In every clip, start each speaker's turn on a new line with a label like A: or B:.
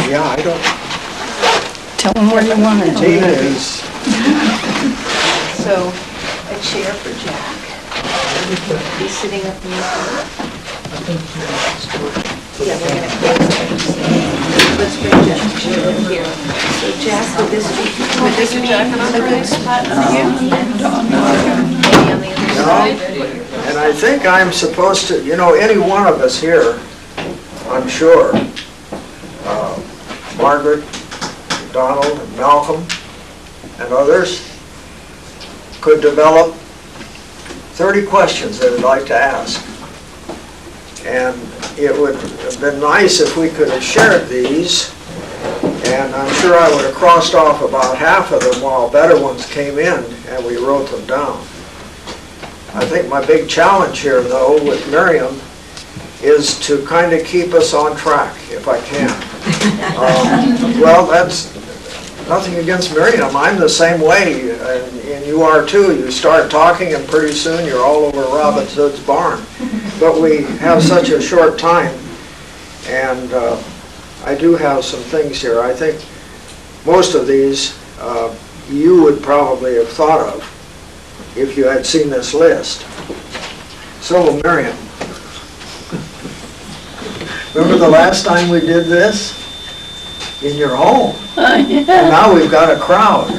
A: Yeah, I don't,
B: Tell them where you want it.
A: Tina is,
C: So, a chair for Jack. He's sitting up in the Yeah, we're gonna close it. Let's bring Jack's chair in here. So Jack, would this be a good spot for you? Maybe on the other side?
A: and I think I'm supposed to, any one of us here, I'm sure, Margaret, Donald, and Malcolm, and others, could develop 30 questions that I'd like to ask. And it would have been nice if we could have shared these, and I'm sure I would have crossed off about half of them while better ones came in and we wrote them down. I think my big challenge here, though, with Miriam is to kind of keep us on track, if I can. Well, that's nothing against Miriam. I'm the same way, and you are too. You start talking and pretty soon you're all over Robin Hood's barn. But we have such a short time, and I do have some things here. I think most of these you would probably have thought of if you had seen this list. So will Miriam. Remember the last time we did this? In your home.
B: Oh, yeah.
A: And now we've got a crowd.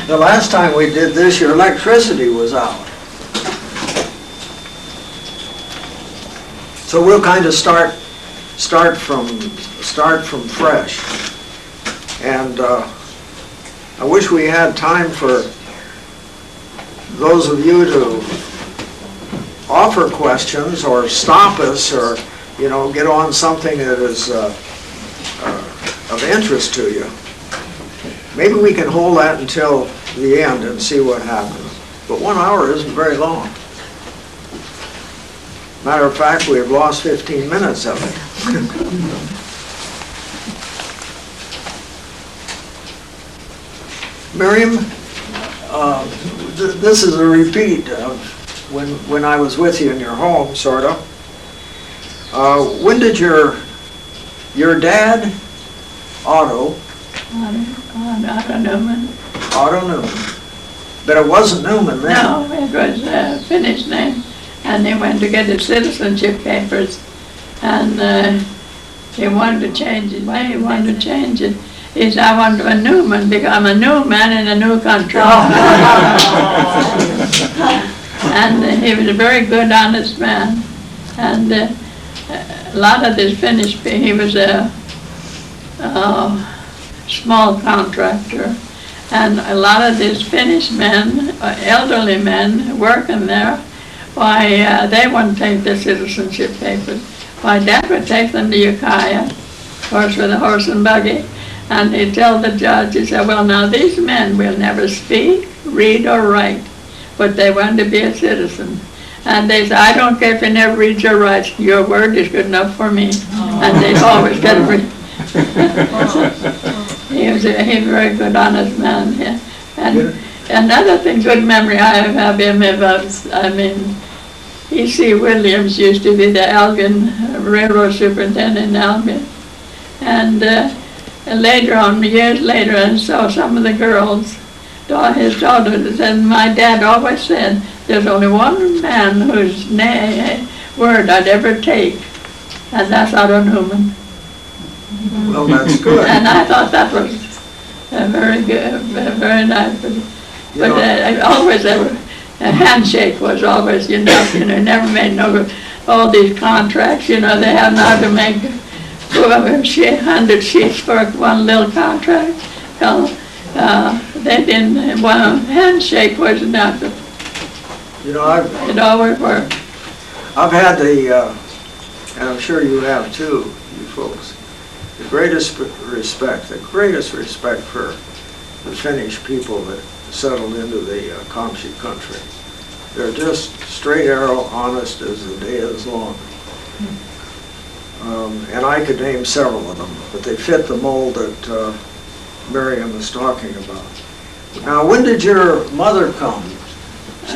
A: The last time we did this, your electricity was out. So we'll kind of start from fresh. And I wish we had time for those of you to offer questions or stop us or get on something that is of interest to you. Maybe we can hold that until the end and see what happens. But 1 hour isn't very long. Matter of fact, we have lost 15 minutes of it. Miriam, this is a repeat of when I was with you in your home, sort of. When did your dad, Otto
B: Newman.
A: Otto Newman, but it wasn't Newman then?
B: No, it was a Finnish name, and he went to get his citizenship papers, and he wanted to change it. Why he wanted to change it? He said, I want a Newman because I'm a new man in a new country. And he was a very good, honest man, and a lot of this Finnish people, he was a small contractor, and a lot of these Finnish men, elderly men working there, why they wouldn't take the citizenship papers. Why Dad would take them to Ukiah, of course with a horse and buggy, and he'd tell the judge, he said, well now these men will never speak, read or write, but they want to be a citizen. And they said, I don't care if you never read or write, your word is good enough for me. And they'd always get a read. He was a very good, honest man. Yeah. And another thing, good memory I have of him was, E.C. Williams used to be the Albion railroad superintendent in Albion. And later on, years later, I saw some of the girls, his daughters, and my dad always said, there's only one man whose word I'd ever take, and that's Otto Newman.
A: Well, that's good.
B: And I thought that was very good, very nice. But always a handshake was always, never made all these contracts, they have now to make 100 sheets for one little contract. They didn't, one handshake was enough. It always worked.
A: I've had and I'm sure you have too, you folks, the greatest respect for the Finnish people that settled into the Comptche country. They're just straight arrow, honest as the day is long. And I could name several of them, but they fit the mold that Miriam was talking about. Now, when did your mother come?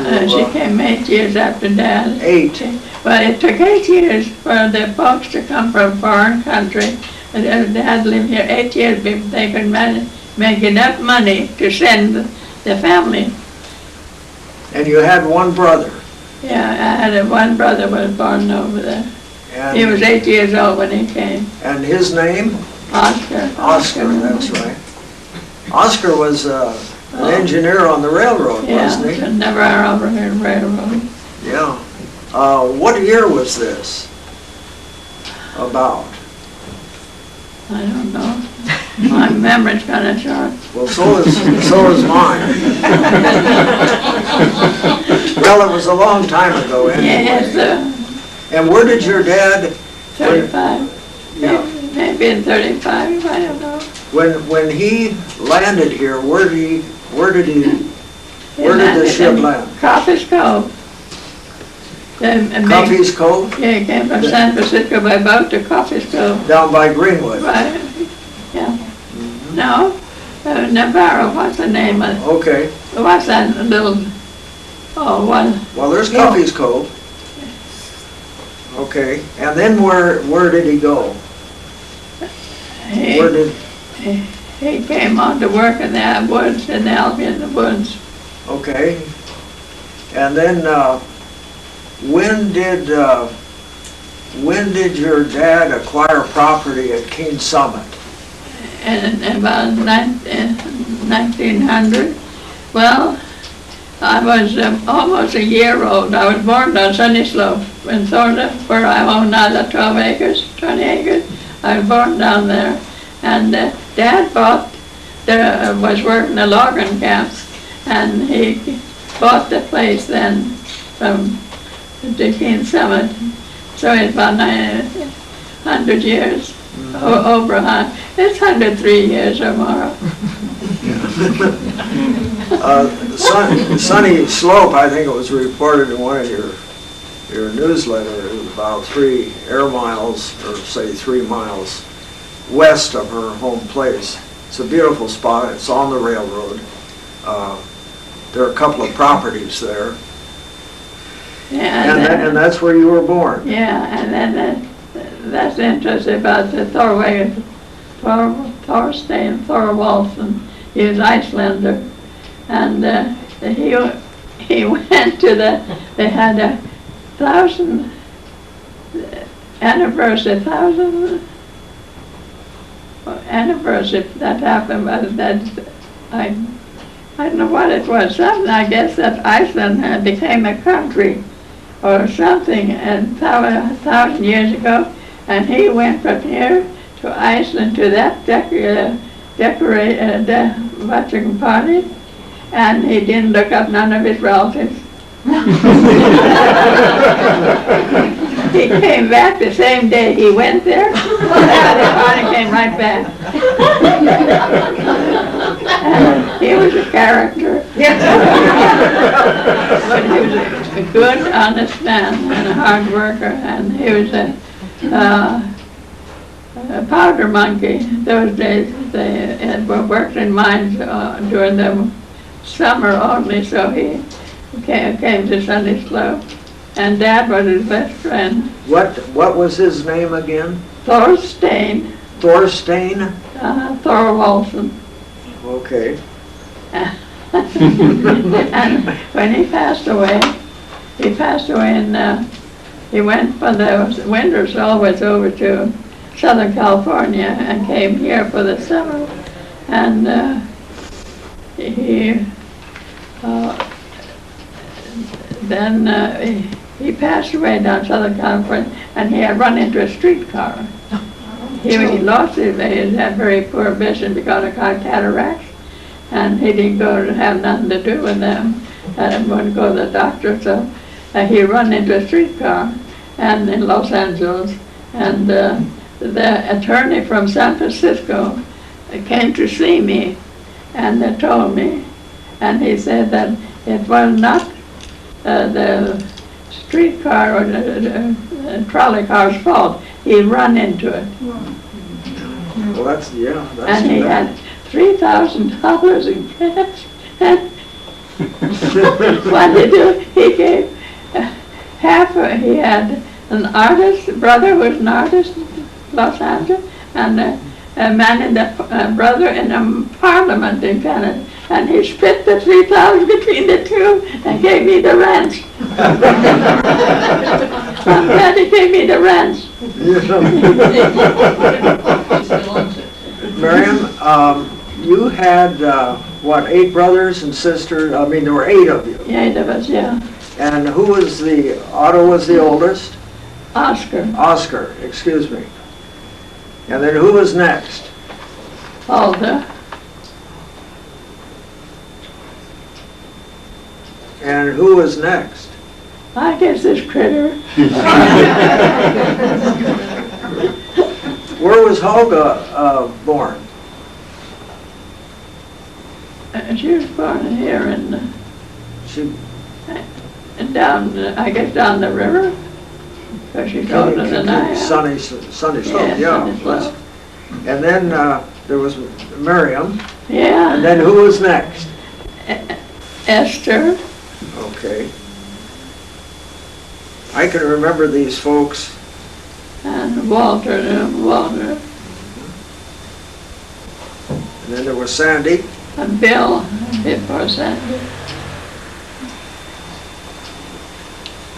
B: She came 8 years after Dad.
A: 8.
B: Well, it took 8 years for the folks to come from a foreign country. Dad lived here 8 years before they could make enough money to send the family.
A: And you had one brother.
B: Yeah, I had one brother was born over there.
A: And,
B: He was 8 years old when he came.
A: and his name?
B: Oscar.
A: Oscar, that's right. Oscar was an engineer on the railroad, wasn't he?
B: Yeah, the Navarro Railroad.
A: Yeah. What year was this about?
B: I don't know. My memory's kind of short.
A: Well, so is mine. Well, it was a long time ago anyway.
B: Yes,
A: And where did your dad,
B: 35.
A: yeah,
B: Maybe in 35, I don't know.
A: when he landed here, where did the ship land?
B: Coffee's Cove.
A: Coffee's Cove,
B: Yeah, he came from San Francisco by boat to Coffee's Cove.
A: down by Greenwood.
B: Right, yeah. No, Navarro, what's the name of,
A: Okay,
B: what's that little, oh, one,
A: well, there's Coffee's Cove. Okay, and then where did he go? Where did,
B: he came on to work in the woods, in the Albion woods.
A: okay. And then, when did your dad acquire property at Keene Summit?
B: In about 1900. Well, I was almost a year old. I was born on Sunny Slope in Thornton, where I own now the 12 acres, 20 acres. I was born down there. And Dad was working the logging camps, and he bought the place then from the Keene Summit. So it's about 100 years, over 100. It's 103 years tomorrow.
A: Sunny Slope, I think it was reported in one of your newsletters, about 3 air miles, or say 3 miles west of her home place. It's a beautiful spot. It's on the railroad. There are a couple of properties there.
B: Yeah,
A: And that's where you were born.
B: yeah, and then that's interesting about the Thorstein Thorwaldsen. He was Icelander, and he went to they had a 1,000th anniversary, anniversary that happened, but I don't know what it was. Something, I guess, that Iceland became a country or something, and 1,000 years ago, and he went from here to Iceland to that watching party, and he didn't look up none of his relatives. He came back the same day he went there, the party came right back. And he was a character. But he was a good, honest man and a hard worker, and he was a powder monkey. Those days they worked in mines during the summer only, so he came to Sunday Slope, and Dad was his best friend.
A: What was his name again?
B: Thorstein Thorwaldsen.
A: Okay.
B: And when he passed away in, he went for the winters always over to Southern California and came here for the summer. And he passed away down Southern California, and he had run into a streetcar. He lost his, he had very poor vision because of cataracts, and he didn't go to have nothing to do with them, and wouldn't go to the doctor, so he run into a streetcar and in Los Angeles, and the attorney from San Francisco came to see me, and they told me, and he said that it was not the streetcar or the trolley car's fault. He run into it.
A: Well, that's
B: And he had $3,000 in cash. And What did he do? He gave he had an artist, brother who was an artist in Los Angeles, and a man in the brother in a parliament in Canada. And he split the $3,000 between the two and gave me the ranch. I'm glad he gave me the ranch.
A: Miriam, you had, what, 8 brothers and sisters? I mean, there were 8 of you.
B: Yeah, 8 of us, yeah.
A: And who was Otto was the oldest?
B: Oscar,
A: Oscar, excuse me. And then who was next?
B: Alda,
A: And who was next?
B: I guess this critter.
A: Where was Helga born?
B: She was born here in,
A: She
B: down, I guess down the river. Because she's older than I am.
A: Sunny Slope,
B: Yeah,
A: yeah.
B: Sunny Slope.
A: And then there was Miriam. And
B: Yeah,
A: then who was next?
B: Esther,
A: Okay. I can remember these folks.
B: and Walter.
A: And then there was Sandy.
B: And Bill, before Sandy,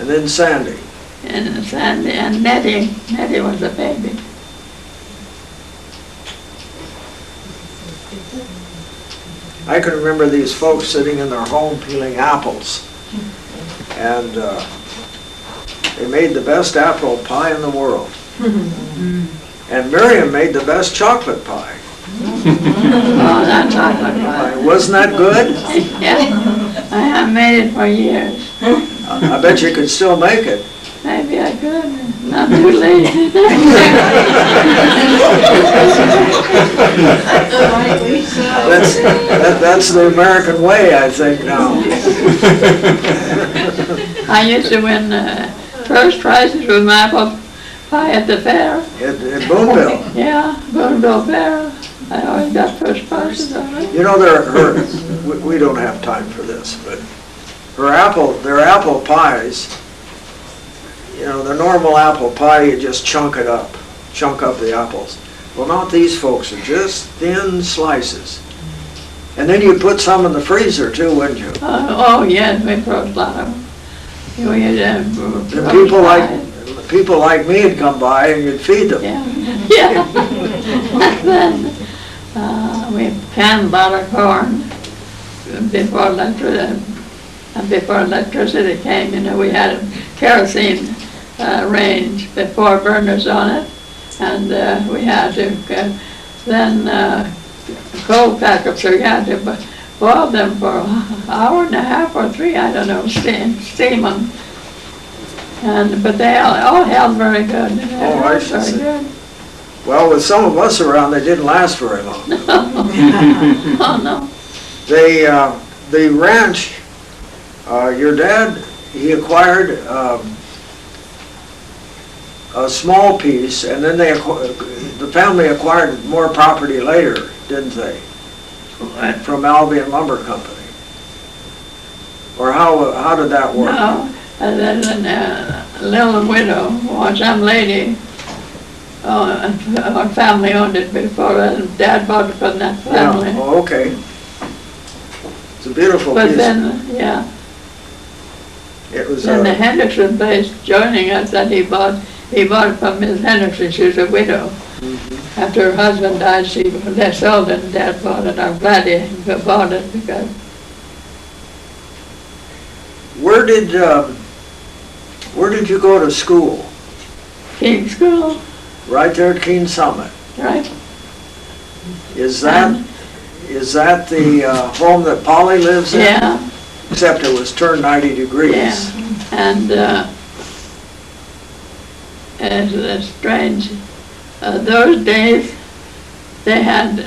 A: And then Sandy.
B: and Nettie. Nettie was a baby.
A: I can remember these folks sitting in their home peeling apples. And they made the best apple pie in the world. And Miriam made the best chocolate pie.
B: Oh, that chocolate pie.
A: Wasn't that good?
B: Yeah, I have made it for years.
A: I bet you could still make it.
B: Maybe I could, not too late.
A: That's the American way, I think, now.
B: I used to win first prizes with my apple pie at the fair.
A: In Boonville.
B: Yeah, Boonville Fair. I always got first prizes on it.
A: You know, we don't have time for this, but their apple pies, you know, the normal apple pie, you just chunk up the apples. Well, not these folks, are just thin slices. And then you put some in the freezer too, wouldn't you?
B: Oh, yes, we put a lot of them. We had
A: And
B: pies.
A: people like me would come by and you'd feed them.
B: Yeah, yeah. And then we canned a lot of corn before electricity came. You know, we had a kerosene range with 4 burners on it, and we had to then coal packets, so we had to boil them for an hour and a half or 3, I don't know, steam them. But they all held very good.
A: Oh, I should
B: Very
A: say.
B: good.
A: Well, with some of us around, they didn't last very long.
B: Oh, no.
A: The ranch, your dad, he acquired a small piece, and then the family acquired more property later, didn't they? From Albion Lumber Company. Or how did that work?
B: No, and then a little widow, or some lady, our family owned it before, and Dad bought it from that family.
A: Yeah, oh, okay. It's a beautiful
B: But
A: piece.
B: then, yeah,
A: It was,
B: then the Henderson place joining us, that he bought it from Miss Henderson. She was a widow. After her husband died, they sold it, and Dad bought it. I'm glad he bought it, because
A: where did you go to school?
B: King School,
A: Right there at Keene Summit.
B: right?
A: Is that the home that Polly lives in?
B: Yeah.
A: Except it was turned 90 degrees.
B: Yeah, and it's strange. Those days, they had,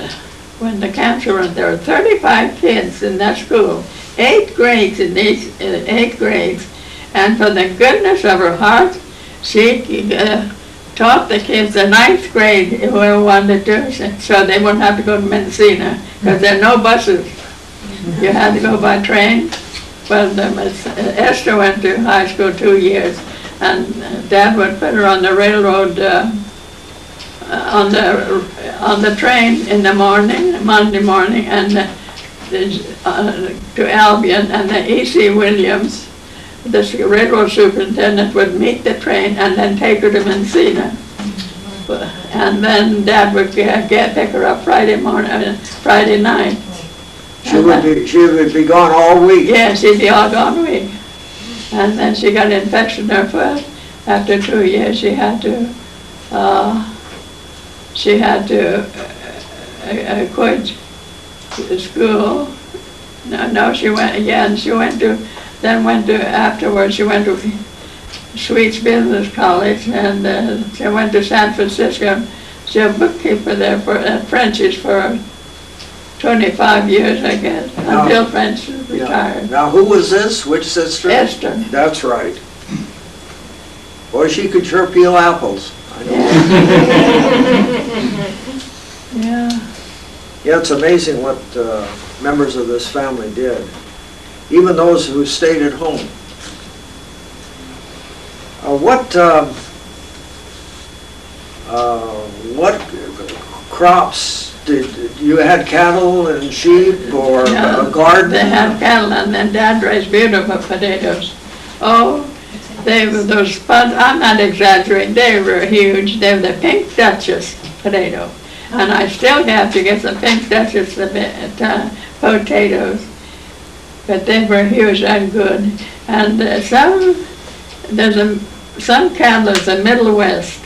B: when the cancer went, there were 35 kids in that school, 8 grades in these 8 grades, and for the goodness of her heart, she taught the kids the 9th grade whoever wanted to, so they wouldn't have to go to Mendocino, because there are no buses. You had to go by train. Well, Esther went to high school 2 years, and Dad would put her on the railroad, on the train in the morning, Monday morning, and to Albion, and the E.C. Williams, the railroad superintendent, would meet the train and then take her to Messina. And then Dad would pick her up Friday night.
A: She would be gone all week.
B: Yeah, she'd be all gone week. And then she got an infection in her foot. After 2 years, she had to quit school. No, she went again. Afterwards, she went to Sweets Business College, and she went to San Francisco. She was a bookkeeper there at French's for 25 years, I guess, until French retired.
A: Now, who was this? Which sister?
B: Esther.
A: That's right. Boy, she could sure peel apples. I know.
B: Yeah.
A: Yeah, it's amazing what members of this family did, even those who stayed at home. What crops did you had cattle and sheep or a garden?
B: They had cattle, and then Dad raised beautiful potatoes. Oh, they were those spuds. I'm not exaggerating. They were huge. They were the Pink Duchess potato, and I still have to get some Pink Duchess potatoes. But they were huge and good. And some cattle in the Middle West,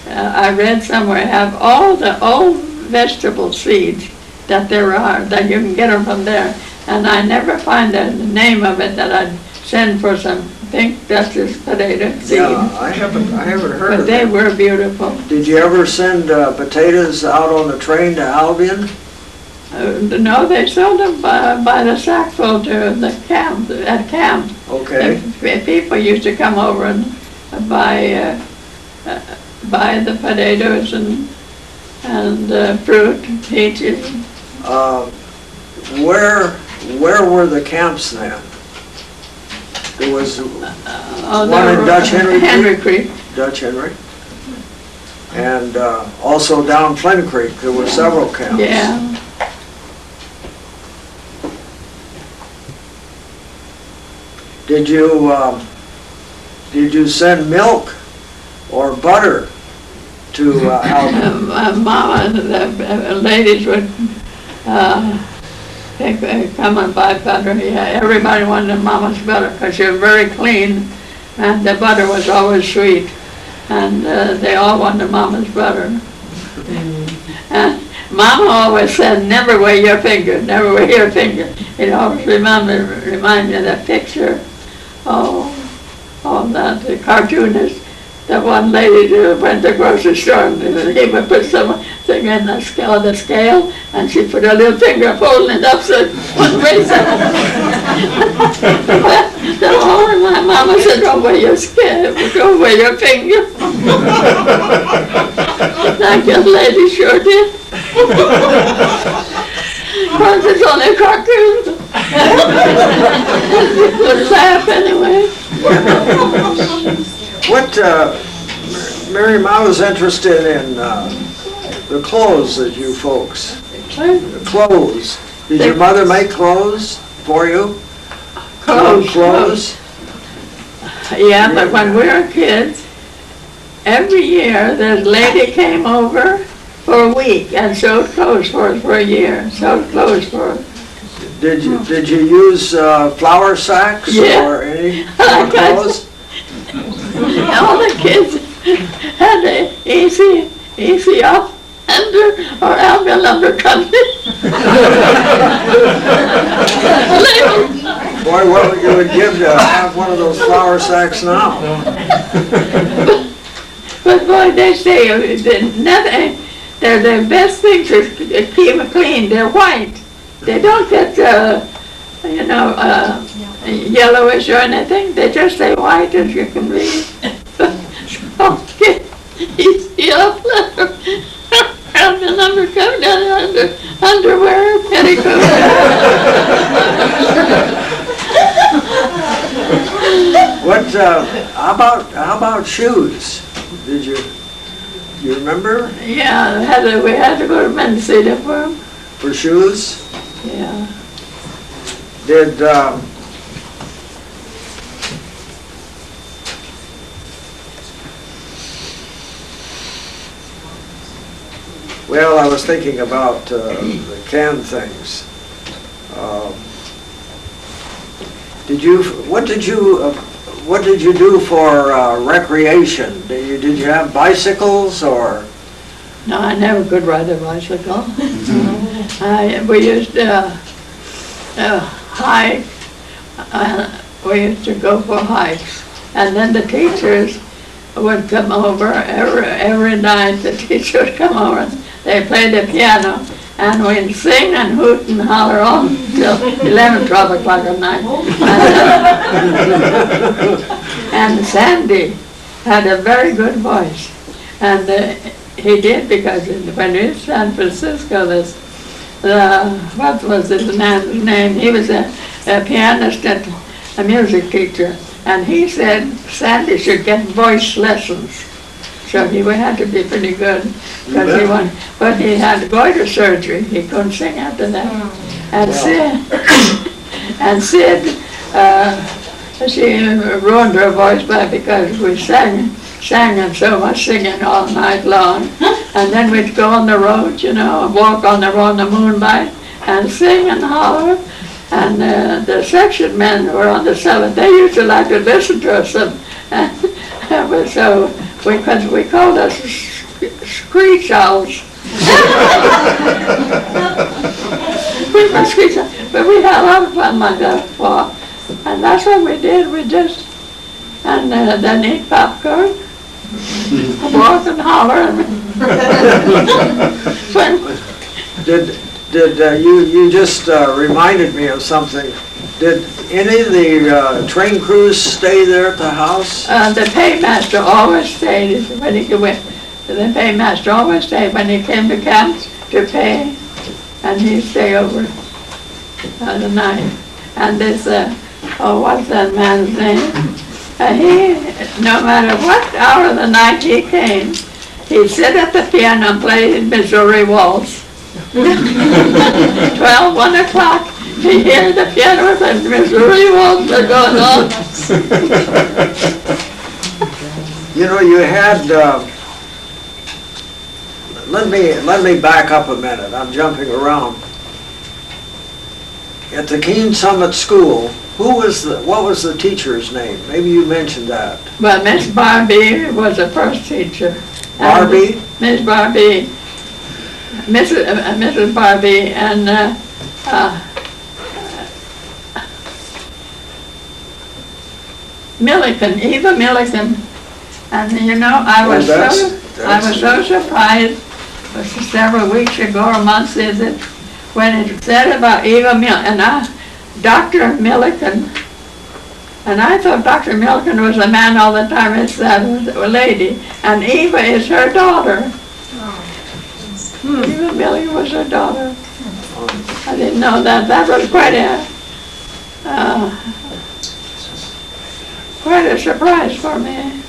B: I read somewhere, have all the old vegetable seeds that there are, that you can get them from there. And I never find the name of it that I'd send for some Pink Duchess potato seeds.
A: Yeah, I haven't heard
B: but
A: of
B: they
A: them.
B: were beautiful.
A: Did you ever send potatoes out on the train to Albion?
B: No, they sold them by the sackful to the camp, at camp.
A: Okay.
B: People used to come over and buy the potatoes and fruit, peaches.
A: Where were the camps then? There was one in Dutch Henry
B: Creek.
A: Dutch Henry. And also down Flynn Creek, there were several camps.
B: Yeah.
A: Did you send milk or butter to Albion?
B: Mama, the ladies would come and buy butter. Yeah, everybody wanted Mama's butter because she was very clean, and the butter was always sweet, and they all wanted Mama's butter. And Mama always said, "Never weigh your finger, never weigh your finger." It always remind me of that picture. That the cartoonist, that one lady who went to the grocery store and he would put something in the scale, and she put her little finger up, holding it up so it wouldn't raise it. My mama said, "Don't weigh your scale, don't weigh your finger." That young lady sure did. Because it's only a cartoon. Would laugh anyway.
A: Miriam, I was interested in the clothes that you folks, the clothes. Did your mother make clothes for you? Clothes?
B: Yeah, but when we were kids, every year this lady came over for a week and sewed clothes for us for a year, sewed clothes for us.
A: Did you use flour sacks or any clothes?
B: All the kids had the easy off or Albion lumber company.
A: Boy, what you would give to have one of those flour sacks now.
B: But boy, they say nothing. They're the best things to keep them clean. They're white. They don't get yellowish or anything. They just stay white as you can read. Okay, easy up. And the number come down underwear, petticoat.
A: how about shoes? Did you remember
B: Yeah, we had to go to Mendocino for them.
A: for shoes?
B: Yeah.
A: Did, well, I was thinking about the canned things. What did you do for recreation? Did you have bicycles or?
B: No, I never could ride a bicycle. We used to hike. We used to go for hikes. And then the teachers would come over every night. The teacher would come over and they played the piano. And we'd sing and hoot and holler all until 11, 12 o'clock at night. And Sandy had a very good voice. And he did, because when we were in San Francisco, what was his name? He was a pianist and a music teacher. And he said Sandy should get voice lessons. So he had to be pretty good, because but he had goiter surgery. He couldn't sing after that. And Sid, she ruined her voice because we sang and so much singing all night long. And then we'd go on the road, and walk on the road in the moonlight and sing and holler. And the section men were on the 7th. They used to like to listen to us. So we called us screech owls. We were screech owls. But we had a lot of fun like that before. And that's what we did. We just, and then eat popcorn, walk and holler.
A: You just reminded me of something. Did any of the train crews stay there at the house?
B: The paymaster always stayed when he went. The paymaster always stayed when he came to camp to pay, and he'd stay over the night. And this, what's that man's name? No matter what hour of the night he came, he'd sit at the piano and play Missouri Waltz. 12, 1 o'clock. You hear the piano and Missouri Waltz are going on.
A: You had, let me back up a minute. I'm jumping around. At the Keene Summit School, what was the teacher's name? Maybe you mentioned that.
B: Well, Miss Barbie was the first teacher.
A: Barbie?
B: Miss Barbie, Mrs. Barbie, and Milliken, Eva Milliken. And I was so surprised, several weeks ago or months is it, when it said about Eva Milliken, and Dr. Milliken, and I thought Dr. Milliken was a man all the time. It's that a lady, and Eva is her daughter. Eva Milliken was her daughter. I didn't know that. That was quite a surprise for me.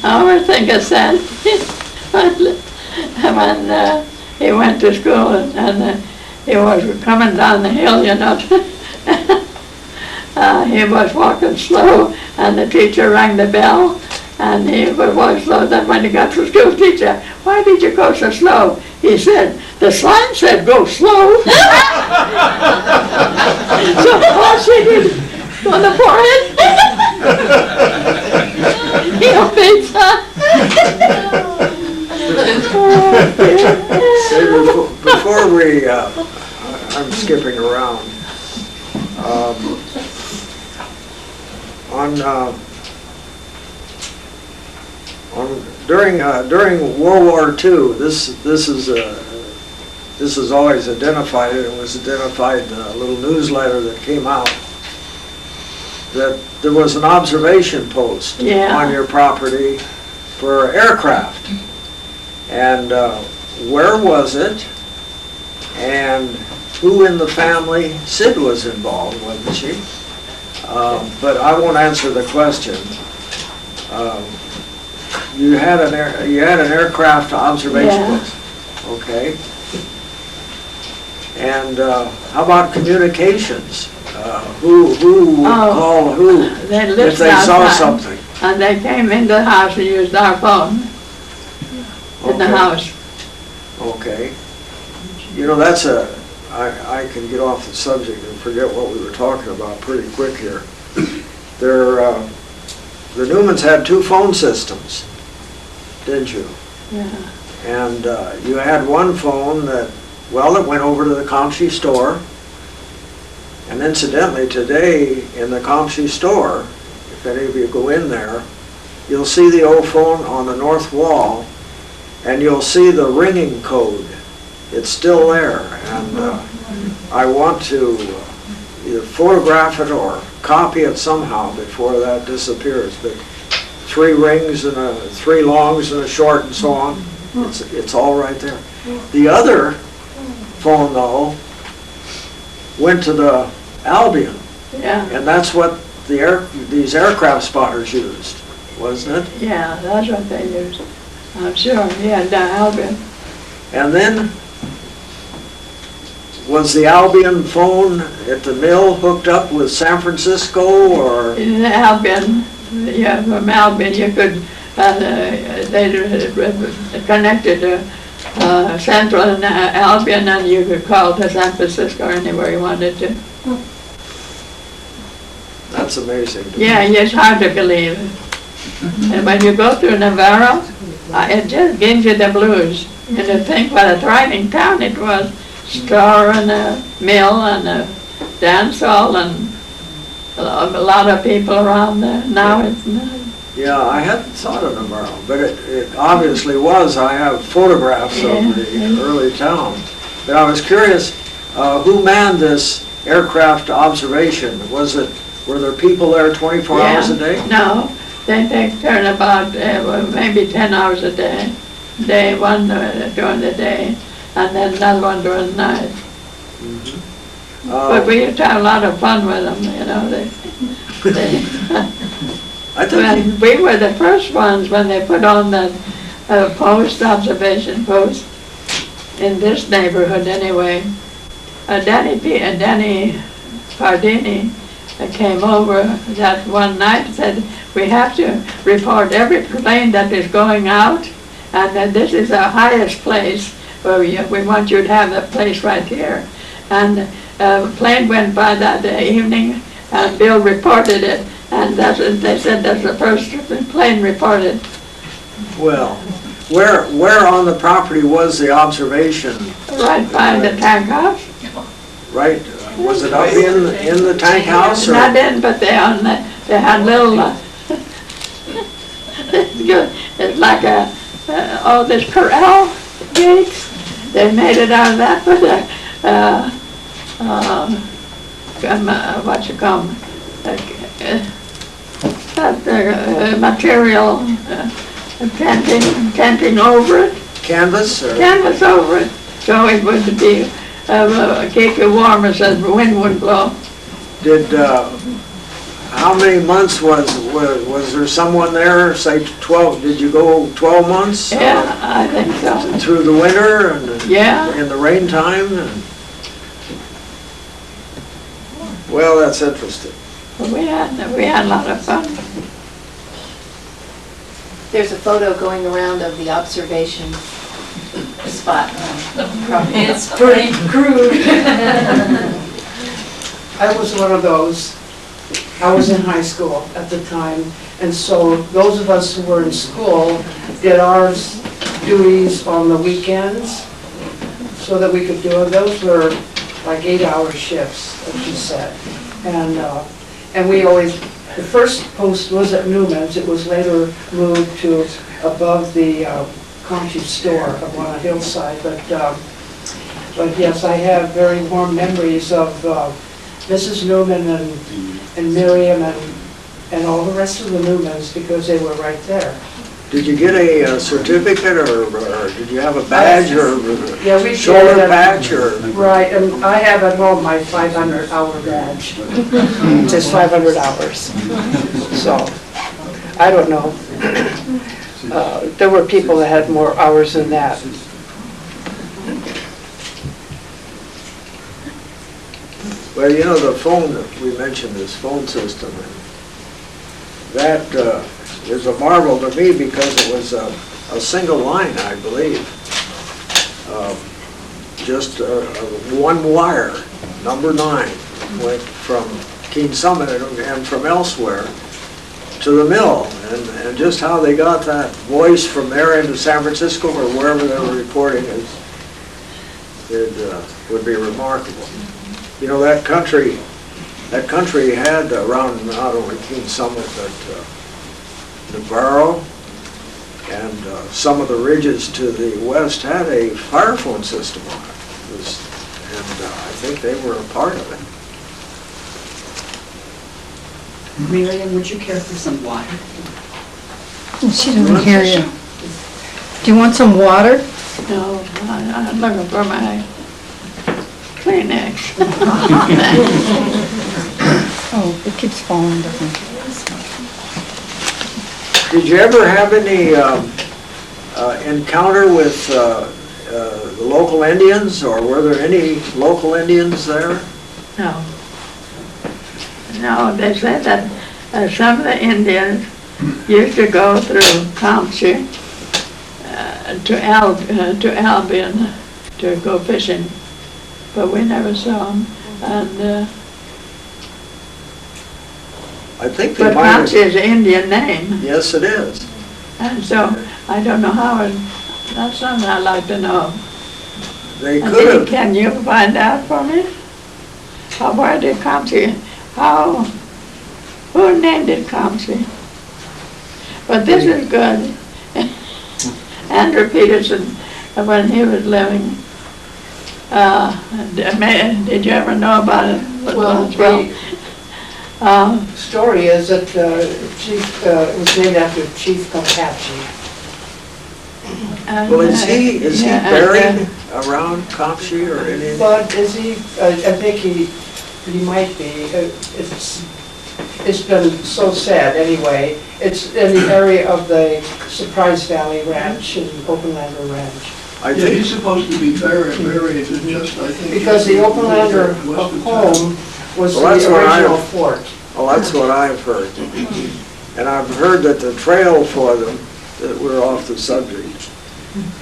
B: I always think of Sandy when he went to school and he was coming down the hill, he was walking slow, and the teacher rang the bell, and he was walking slow. Then when he got to school, teacher, why did you go so slow? He said, the sign said go slow. So all she did on the forehead, he obeyed that.
A: Before we, I'm skipping around. During World War II, this is always identified. It was identified in a little newsletter that came out, that there was an observation post on your property for aircraft. And where was it? and who in the family, Sid was involved, wasn't she? But I won't answer the question. You had an aircraft observation
B: Yeah.
A: post, okay? And how about communications? Who would call who
B: They
A: if
B: lived
A: they saw
B: outside,
A: something?
B: and they came into the house and used our phone in the
A: Okay.
B: house.
A: Okay. You know, that's I can get off the subject and forget what we were talking about pretty quick here. The Newmans had 2 phone systems, didn't you?
B: Yeah.
A: And you had one phone that, well, it went over to the Comptche store. And incidentally, today in the Comptche store, if any of you go in there, you'll see the old phone on the north wall, and you'll see the ringing code. It's still there, and I want to either photograph it or copy it somehow before that disappears. But 3 rings and 3 longs and a short and so on, it's all right there. The other phone, though, went to the Albion,
B: Yeah,
A: and that's what these aircraft spotters used, wasn't it?
B: yeah, that's what they used. I'm sure, yeah, down Albion.
A: And then, was the Albion phone at the mill hooked up with San Francisco, or?
B: In Albion, yeah, from Albion, you could, they connected to Central and Albion, and you could call to San Francisco anywhere you wanted to.
A: That's amazing.
B: Yeah, it's hard to believe. And when you go through Navarro, it just gives you the blues. And to think what a thriving town it was. Store and a mill and a dance hall and a lot of people around there. Now it's not.
A: Yeah, I hadn't thought of Navarro, but it obviously was. I have photographs of the early town. But I was curious, who manned this aircraft observation? Were there people there 24 hours a day?
B: No, they take turn about maybe 10 hours a day. One during the day, and then another one during the night. But we used to have a lot of fun with them, you know.
A: I think
B: We were the first ones when they put on the observation post in this neighborhood anyway. Danny Pardini came over that one night and said, we have to report every plane that is going out, and that this is our highest place where we want you to have the place right here. And a plane went by that evening, and Bill reported it, and they said that's the first plane reported.
A: well, where on the property was the observation?
B: Right by the tank house.
A: Right, was it up in the tank house? Or?
B: Not in, but they had little, it's like this corral gates. They made it out of that with material, tenting over it.
A: Canvas? Or?
B: Canvas over it, so it would be, keep you warm so the wind wouldn't blow.
A: Did, how many months was there someone there, say 12, did you go 12 months?
B: Yeah, I think so.
A: Through the winter and
B: Yeah.
A: in the rain time? Well, that's interesting.
B: We had a lot of fun.
C: There's a photo going around of the observation spot. It's pretty crude.
D: I was one of those. I was in high school at the time, and so those of us who were in school did our duties on the weekends so that we could do it. Those were like 8-hour shifts, as you said. And we always, the first post was at Newman's. It was later moved to above the Comptche store up on a hillside. But yes, I have very warm memories of Mrs. Newman and Miriam and all the rest of the Newmans, because they were right there.
A: Did you get a certificate or did you have a badge or
D: Yeah, we
A: shoulder
D: did.
A: patch or?
D: Right, and I have at home my 500-hour badge. It says 500 hours. So, I don't know. There were people that had more hours than that.
A: Well, you know, the phone, we mentioned this phone system, and that is a marvel to me because it was a single line, I believe. Just one wire, number 9, went from Keene Summit and from elsewhere to the mill. And just how they got that voice from there into San Francisco or wherever they were reporting would be remarkable. You know, that country had around not only Keene Summit, but Navarro and some of the ridges to the west had a fire phone system on it. I think they were a part of it.
E: Miriam, would you care for some water?
F: She doesn't hear you. Do you want some water?
B: No, I'm looking for my Kleenex.
F: Oh, it keeps falling, doesn't it?
A: Did you ever have any encounter with the local Indians, or were there any local Indians there?
B: No. No, they said that some of the Indians used to go through Comptche to Albion to go fishing, but we never saw them. And
A: I think they
B: but
A: might
B: Comptche
A: have.
B: is an Indian name,
A: Yes, it is.
B: and so I don't know how. That's something I'd like to know.
A: They
B: And
A: could have.
B: can you find out for me? Where did Comptche? Who named it Comptche? But this is good. Andrew Peterson, when he was living, did you ever know about it?
D: Well, the story is that it was named after Chief Comptche.
B: And,
A: Well, is he
B: yeah, and,
A: buried around Comptche or any?
D: But is he, I think he might be. It's been so sad anyway. It's in the area of the Surprise Valley Ranch and Openlander Ranch.
A: I
G: Yeah,
A: think,
G: he's supposed to be buried in just, I think.
D: Because the Openlander
G: west of town.
D: home was
A: Well, that's
D: the
A: what
D: original fort.
A: well, that's what I've heard. And I've heard that the trail for them, that we're off the subject,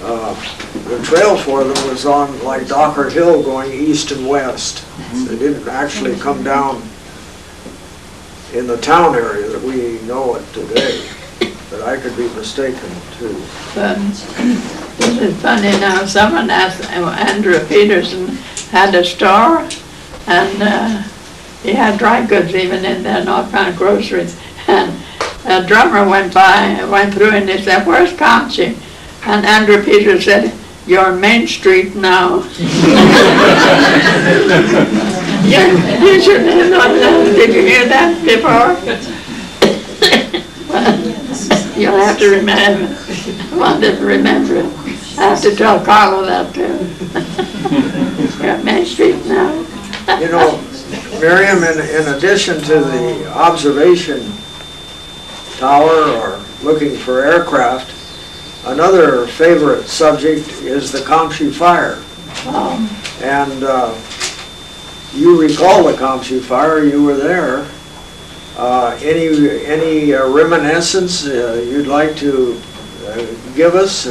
A: the trail for them was on like Docker Hill going east and west. They didn't actually come down in the town area that we know it today, but I could be mistaken too.
B: But this is funny now, someone asked, Andrew Peterson had a store, and he had dry goods even in there, not kind of groceries. And a drummer went through and he said, "Where's Comptche?" And Andrew Peterson said, "You're on Main Street now." You should have known that. Did you hear that before? You'll have to remember. I didn't remember it. I have to tell Carlo that too. You're on Main Street now.
A: You know, Miriam, in addition to the observation tower or looking for aircraft, another favorite subject is the Comptche fire.
B: Oh,
A: And you recall the Comptche fire, you were there. Any reminiscence you'd like to give us?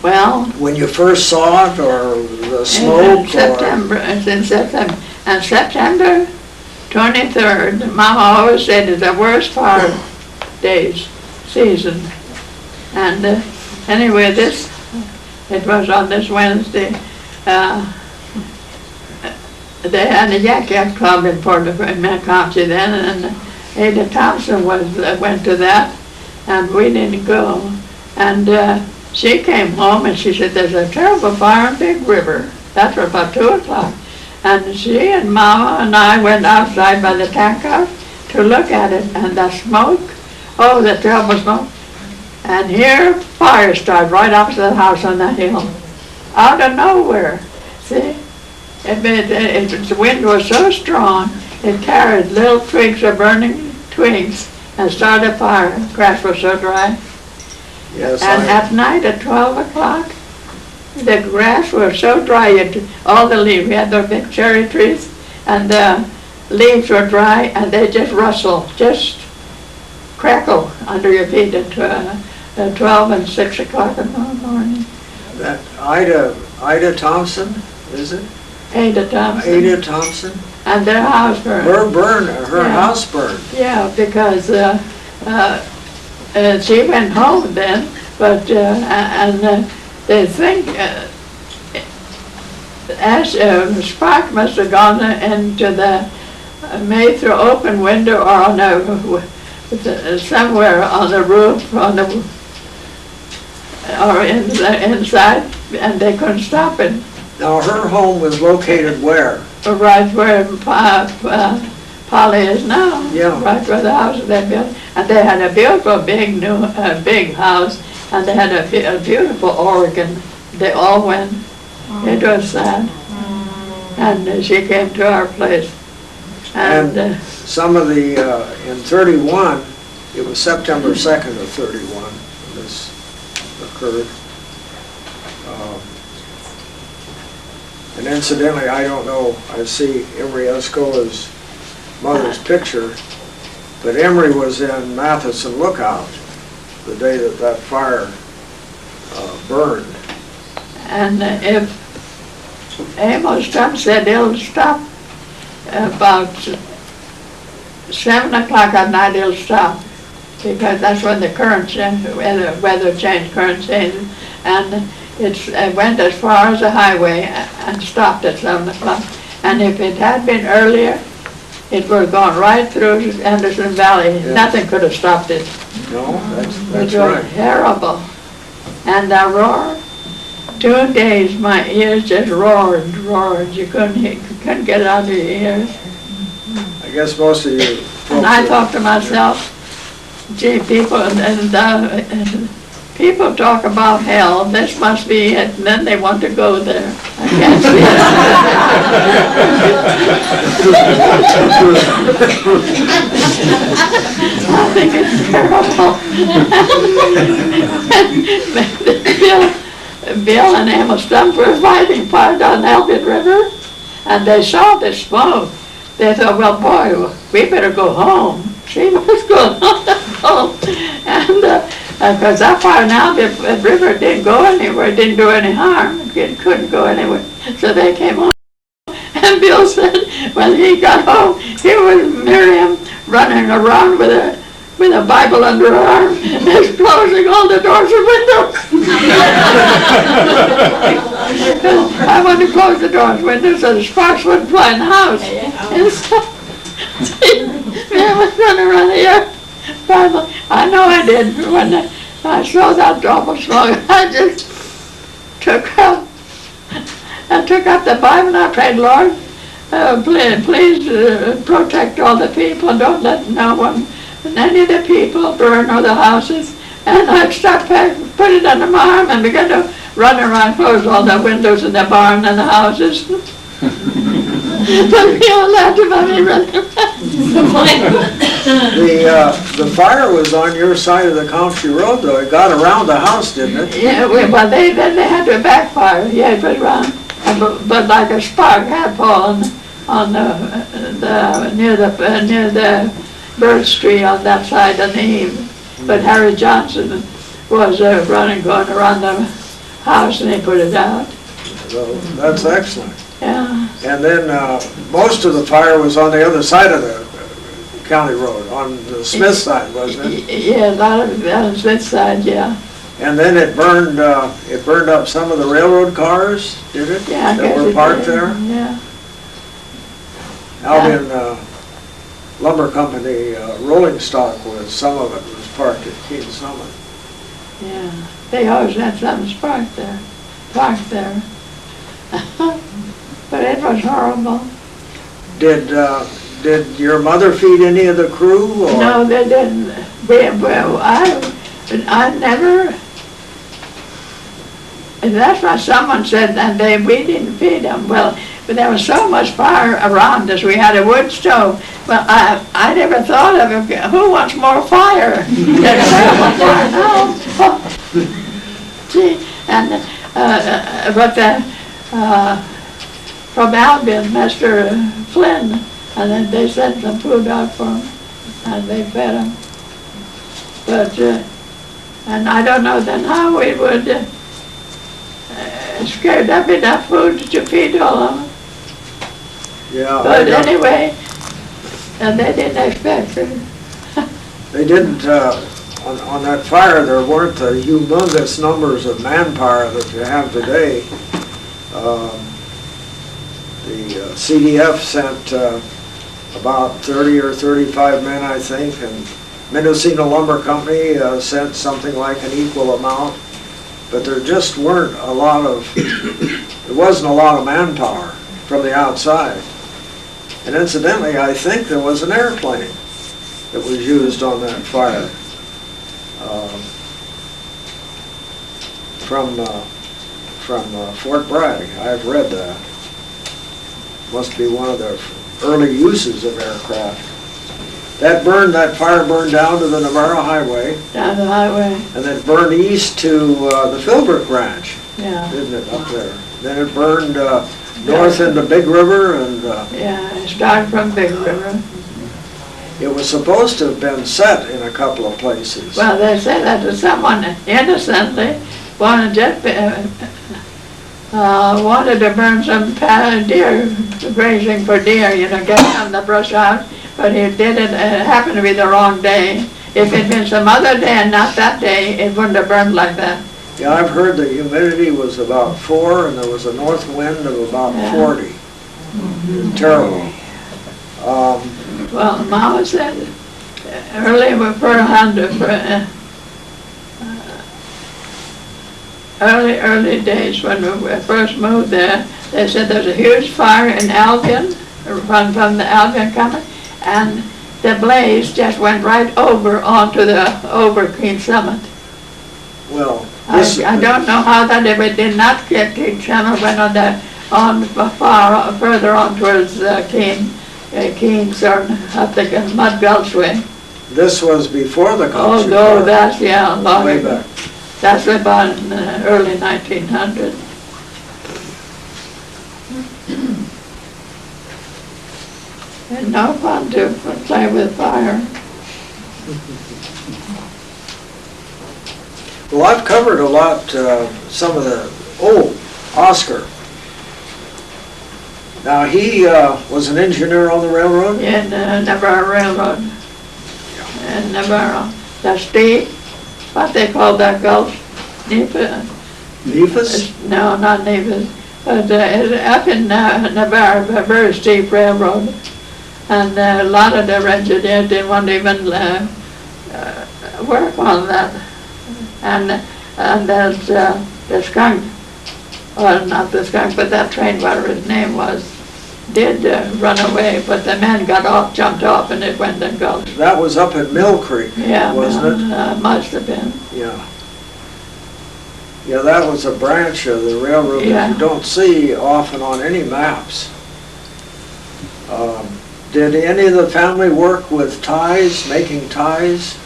B: well,
A: When you first saw it, or the smoke?
B: it's in September 23rd, Mama always said it's the worst fire season. And anyway, it was on this Wednesday. They had a Yak Club in Comptche then, and Ada Thompson went to that, and we didn't go. And she came home and she said, "There's a terrible fire in Big River." That was about 2 o'clock. And she and Mama and I went outside by the tank house, to look at it, and the smoke, oh, the terrible smoke. And here, fire started right opposite the house on that hill, out of nowhere, see? The wind was so strong, it carried little twigs of burning twigs and started a fire. Grass was so dry.
A: Yes,
B: And at night at 12 o'clock, the grass was so dry, all the leaves, we had those big cherry trees, and the leaves were dry, and they just rustle, just crackle under your feet at 12 and 6 o'clock in the morning.
A: that Ida Thompson, is it?
B: Ada Thompson.
A: Ada Thompson?
B: And their house burned.
A: Her
B: Yeah.
A: house burned.
B: Yeah, because she went home then, but they think spark must have gone into the made through open window or on somewhere on the roof or inside, and they couldn't stop it.
A: Now, her home was located where?
B: Right where Polly is now.
A: Yeah.
B: Right where the house they built. And they had a beautiful big big house, and they had a beautiful organ. They all went. It was sad. And she came to our place. And
A: Some of the, in 31, it was September 2nd of 31, when this occurred. And incidentally, I don't know, I see Emery Escola's mother's picture, but Emery was in Matheson Lookout the day that fire burned.
B: And if Amos Trump said it'll stop about 7 o'clock at night, it'll stop, because that's when the current weather changed, current changed, and it went as far as the highway and stopped at 7 o'clock. And if it had been earlier, it would have gone right through Anderson Valley.
A: Yeah.
B: Nothing could have stopped it.
A: No, that's
B: It was
A: right.
B: terrible. And the roar, 2 days my ears just roared. You couldn't get it out of your ears.
A: I guess most of you folks
B: And I
A: are-
B: thought to myself, gee, people talk about hell, this must be it, and then they want to go there. I can't see it. I think it's terrible. Bill and Emma Stump were fighting part on Elgin River, and they saw the smoke. They thought, well, boy, we better go home. She was going home. And because that far now, the river didn't go anywhere, didn't do any harm, it couldn't go anywhere. So they came home. And Bill said when he got home, here was Miriam running around with a Bible under her arm and closing all the doors and windows. I wanted to close the doors and windows so the sparks wouldn't fly in the house. And so Miriam was running around here. Bible. I know I did. When I saw that drop of smoke, I just took up the Bible and I prayed, Lord, please protect all the people. Don't let no one, any of the people burn or the houses. And I put it under my arm and began to run around, close all the windows in the barn and the houses. But we all laughed about me running around.
A: The fire was on your side of the Comptche Road, though. It got around the house, didn't it?
B: Yeah, well, they had to backfire. Yeah, it was around, but like a spark had fallen on near the birch tree on that side of the eave. But Harry Johnson was going around the house, and he put it out.
A: So that's excellent.
B: Yeah.
A: And then most of the fire was on the other side of the county road, on the Smith side, wasn't it?
B: Yeah, a lot of it on Smith side, yeah.
A: And then it burned up some of the railroad cars, did it?
B: Yeah, I
A: That
B: guess
A: were
B: it
A: parked
B: did.
A: there?
B: Yeah.
A: Out in Lumber Company rolling stock was, some of it was parked at King Summit.
B: Yeah, they always had something parked there. But it was horrible.
A: Did did your mother feed any of the crew? Or?
B: No, they didn't. I never, and that's what someone said, and we didn't feed them. Well, but there was so much fire around us. We had a wood stove. Well, I never thought of it. Who wants more fire? Gee, and from Albion, Mr. Flynn, and then they sent some food out for him, and they fed him. But and I don't know then how we would scare up enough food to feed all of them.
A: Yeah.
B: But anyway, and they didn't expect it.
A: They didn't, on that fire, there weren't the humongous numbers of manpower that you have today. The CDF sent about 30 or 35 men, I think, and Mendocino Lumber Company sent something like an equal amount. But there just weren't a lot of, there wasn't a lot of manpower from the outside. And incidentally, I think there was an airplane that was used on that fire from Fort Bragg. I've read that. Must be one of the early uses of aircraft. That fire burned down to the Navarro Highway.
B: Down the highway,
A: And then burned east to the Philbrook Ranch,
B: yeah.
A: didn't it, up there? Then it burned north into Big River, and
B: Yeah, it started from Big River.
A: it was supposed to have been set in a couple of places.
B: Well, they said that to someone innocently wanted to burn some deer, grazing for deer, get some of the brush out. But he did it, it happened to be the wrong day. If it'd been some other day and not that day, it wouldn't have burned like that.
A: Yeah, I've heard the humidity was about 4, and there was a north wind of about 40. Terrible.
B: Well, Mama said early early days when we first moved there, they said there's a huge fire in Albion, from the Albion company, and the blaze just went right over onto the Overkeen Summit.
A: Well,
B: I don't know how that, if it did not get King Summit, went further on towards Keen's or up the Mud Gulch way.
A: this was before the
B: Oh,
A: Comptche
B: no,
A: fire.
B: that's, yeah, long
A: Way
B: ago.
A: back.
B: That's about in the early 1900s. It's no fun to play with fire.
A: Well, I've covered a lot, some of the, Oscar. Now, he was an engineer on the railroad?
B: In Navarro Railroad. In Navarro. That's steep, what they call that gulch,
A: Nephis?
B: No, not Nevis, but it's up in Navarro, a very steep railroad. And a lot of the engineers didn't want to even work on that. And there's the skunk, or not the skunk, but that train, whatever his name was, did run away, but the men got off, jumped off, and it went and gulch.
A: That was up at Mill Creek,
B: Yeah,
A: wasn't it?
B: must have been.
A: Yeah. Yeah, that was a branch of the railroad that
B: Yeah.
A: you don't see often on any maps. Did any of the family work with ties, making ties?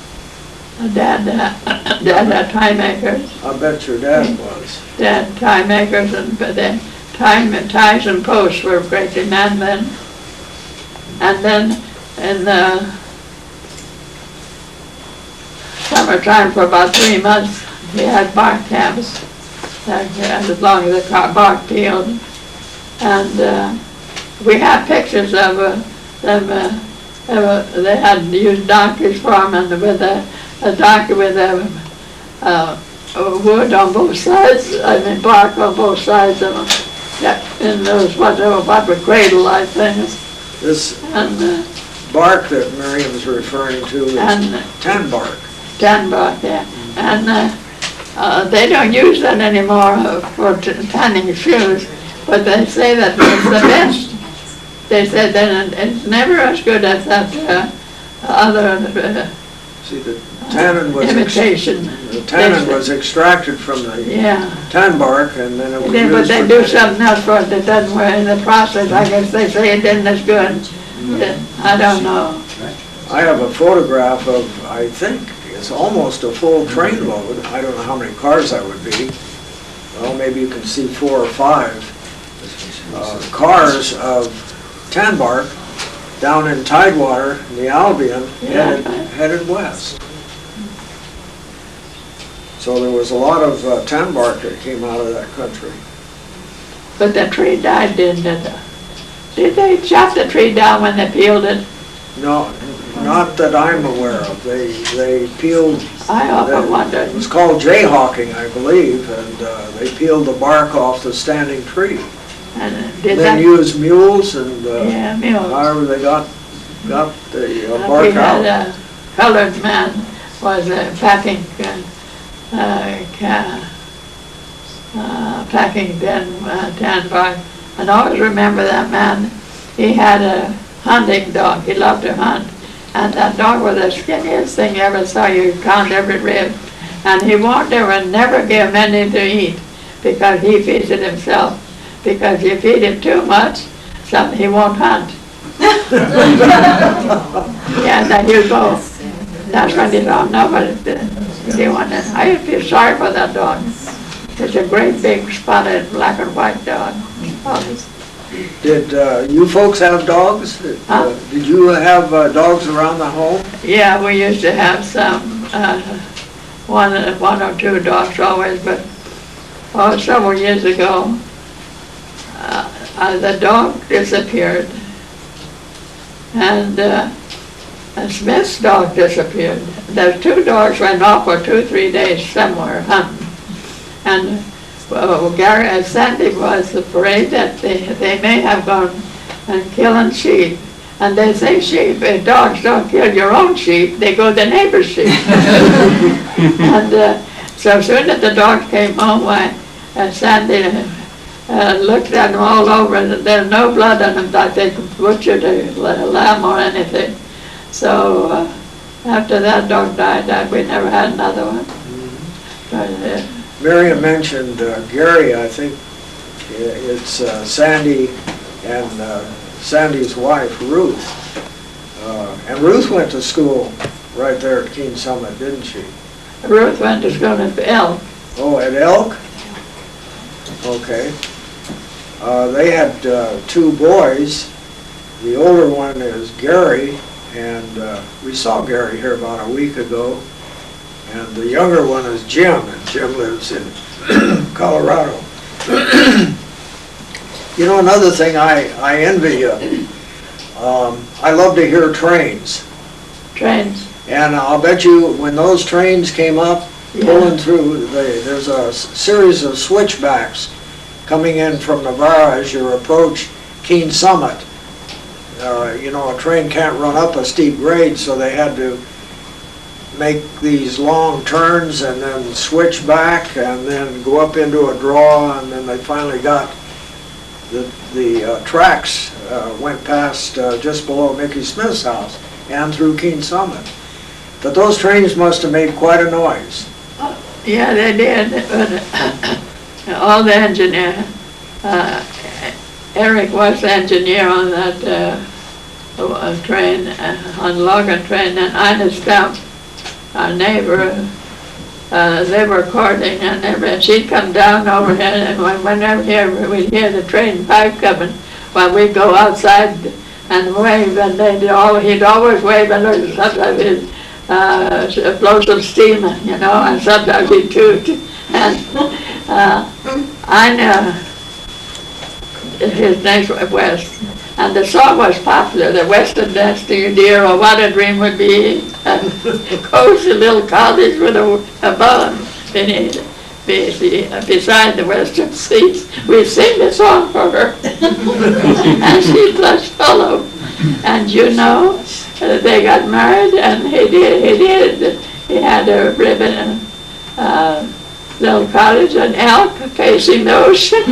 B: Dad had tie makers.
A: I bet your dad was.
B: Dad tie makers, and but then ties and posts were great demand then. And then in the summertime for about 3 months, we had bark camps, as long as the bark peeled. And we had pictures of them. They had used donkeys for them, and with a donkey with wood on both sides, bark on both sides of them. Yeah, and those what were cradle-like things.
A: This
B: And
A: bark that Miriam's referring to is tan bark.
B: tan bark, yeah. And they don't use that anymore for tanning shoes, but they say that it's the they said that it's never as good as that other
A: See, the tannin was,
B: imitation.
A: the tannin was extracted from the
B: Yeah.
A: tan bark, and then it was
B: But
A: used
B: they
A: for
B: do
A: tannin.
B: something else for it that doesn't work in the process. I guess they say it isn't as good. I don't know.
A: I have a photograph of, I think, it's almost a full train load. I don't know how many cars that would be. Well, maybe you can see 4 or 5 cars of tan bark down in Tidewater, in the Albion, headed west. So there was a lot of tan bark that came out of that country.
B: But the tree died, didn't it? Did they chop the tree down when they peeled it?
A: No, not that I'm aware of. They peeled,
B: I often wondered.
A: it was called jayhawking, I believe, and they peeled the bark off the standing tree.
B: And did
A: Then
B: that?
A: used mules and
B: Yeah, mules.
A: however they got the
B: We
A: bark
B: had
A: out.
B: a colored man was packing tan bark. And I always remember that man. He had a hunting dog. He loved to hunt. And that dog was the skinniest thing you ever saw. You count every rib. And he walked there and never gave him anything to eat because he feeds it himself. Because you feed him too much, he won't hunt. Yeah, then you go. That's when you don't know what he wanted. I feel sorry for that dog. It's a great big spotted black and white dog.
A: Did you folks have dogs?
B: Huh?
A: Did you have dogs around the home?
B: Yeah, we used to have some, one or two dogs always, but several years ago, the dog disappeared. And Smith's dog disappeared. The 2 dogs went off for 2-3 days somewhere hunting. And Gary and Sandy was afraid that they may have gone and killing sheep. And they say sheep, if dogs don't kill your own sheep, they go the neighbor's sheep. And so as soon as the dogs came home, Sandy looked at them all over, and there's no blood on them that they could butcher a lamb or anything. So after that dog died, we never had another one. But,
A: Miriam mentioned Gary, I think it's Sandy and Sandy's wife, Ruth. And Ruth went to school right there at Keene Summit, didn't she?
B: Ruth went to school at Elk.
A: Oh, at Elk? Okay. They had 2 boys. The older one is Gary, and we saw Gary here about a week ago. And the younger one is Jim, and Jim lives in Colorado. You know, another thing I envy you. I love to hear trains.
B: Trains.
A: And I'll bet you when those trains came up, pulling through, there's a series of switchbacks coming in from Navarro as you approach Keene Summit. You know, a train can't run up a steep grade, so they had to make these long turns and then switch back and then go up into a draw, and then they finally got the tracks went past just below Mickey Smith's house and through Keene Summit. But those trains must have made quite a noise.
B: Yeah, they did. But all the engineer, Eric was the engineer on that train, on Logan train, and Ina Stump, our neighbor, they were courting, and she'd come down over here, and whenever we'd hear the train pipe coming, well, we'd go outside and wave, and he'd always wave, and sometimes he'd blow some steam, you know, and sometimes he'd toot. And Ina, his name was West, and the song was popular, the Western Destiny Dear, or What a Dream Would Be, and cozy little cottage with a barn beside the western seats. We'd sing the song for her, and she'd just follow. And you know, they got married, and he did. He had a ribbon, little cottage, an elk facing the ocean.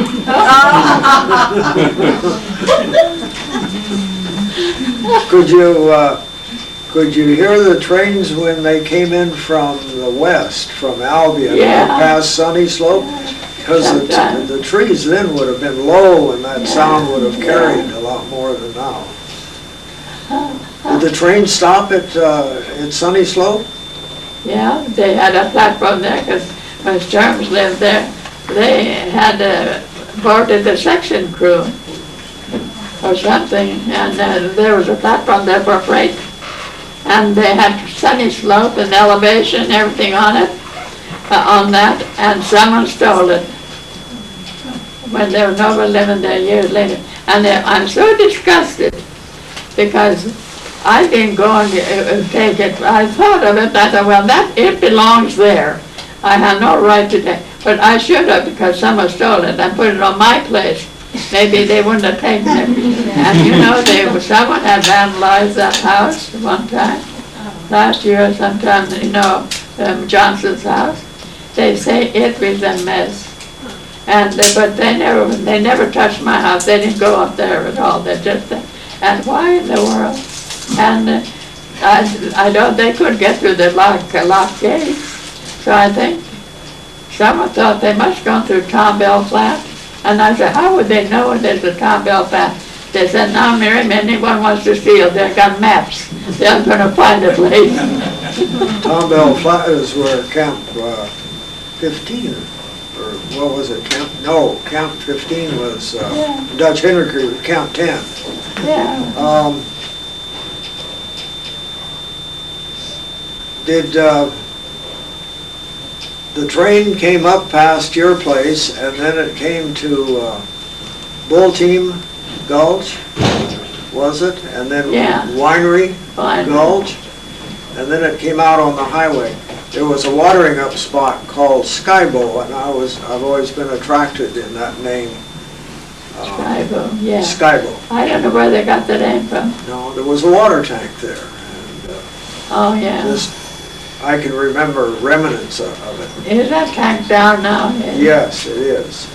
A: Could you hear the trains when they came in from the west, from Albion,
B: Yeah.
A: past Sunny Slope? Because
B: Sometimes.
A: the trees then would have been low and that
B: Yeah.
A: sound would have carried a lot more than now. Did the train stop at Sunny Slope?
B: Yeah, they had a platform there, because when Sturms lived there, they had boarded the section crew or something, and there was a platform there for freight. And they had Sunny Slope and elevation and everything on it, on that, and someone stole it when there was nobody living there years later. And I'm so disgusted, because I didn't go and take it. I thought of it, and I thought, well, it belongs there. I have no right to take, but I should have, because someone stole it and put it on my place. Maybe they wouldn't have taken it. And you know, someone had vandalized that house one time, last year or sometime, you know, Johnson's house. They say it was a mess. And, but they never touched my house. They didn't go up there at all. They just, and why in the world? And I don't, they couldn't get through the lock gate. So I think someone thought they must have gone through Tom Bell Flat. And I said, how would they know there's a Tom Bell Flat? They said, now, Miriam, anyone wants to steal, they've got maps. They're gonna find a place.
A: Tom Bell Flat is where Camp 15, or what was it, Camp 15 was Dutch Henry Creek, Camp 10.
B: Yeah.
A: Did the train came up past your place and then it came to Bull Team Gulch, was it? And then
B: Yeah.
A: Winery
B: Fine.
A: Gulch, and then it came out on the highway. There was a watering up spot called Skybo, and I've always been attracted in that name.
B: Skybo, yeah.
A: Skybo.
B: I don't know where they got the name from.
A: No, there was a water tank there, and
B: Oh, yeah.
A: I can remember remnants of it.
B: Is that tank down now?
A: Yes, it is.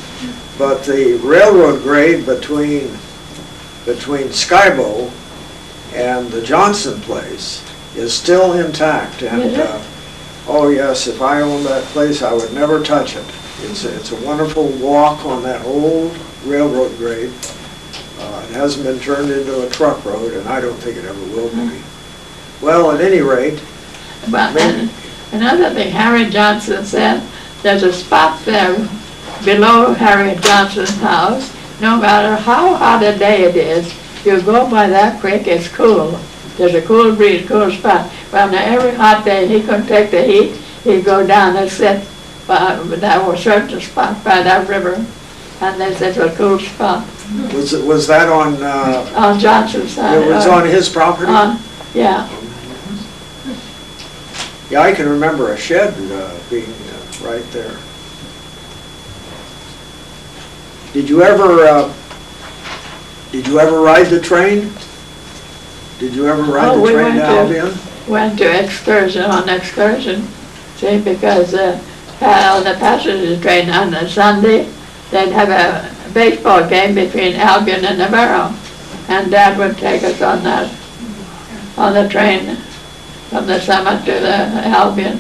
A: But the railroad grade between Skybo and the Johnson place is still intact. And
B: Is it?
A: oh yes, if I owned that place, I would never touch it. It's a wonderful walk on that old railroad grade. It hasn't been turned into a truck road, and I don't think it ever will be. Well, at any rate,
B: Well, and another thing, Harry Johnson said, there's a spot there below Harry Johnson's house. No matter how hot a day it is, you go by that creek, it's cool. There's a cool breeze, cool spot. Well, now every hot day, he couldn't take the heat, he'd go down and sit by that was certain spot by that river. And they said it was a cool spot.
A: was that on,
B: On Johnson's side.
A: it was on his property?
B: Yeah.
A: Yeah, I can remember a shed being right there. Did you ever ride the train? Did you ever ride the train to Albion?
B: Went to on excursion, see, because on the passenger train on a Sunday, they'd have a baseball game between Albion and Navarro, and Dad would take us on the train from the summit to the Albion.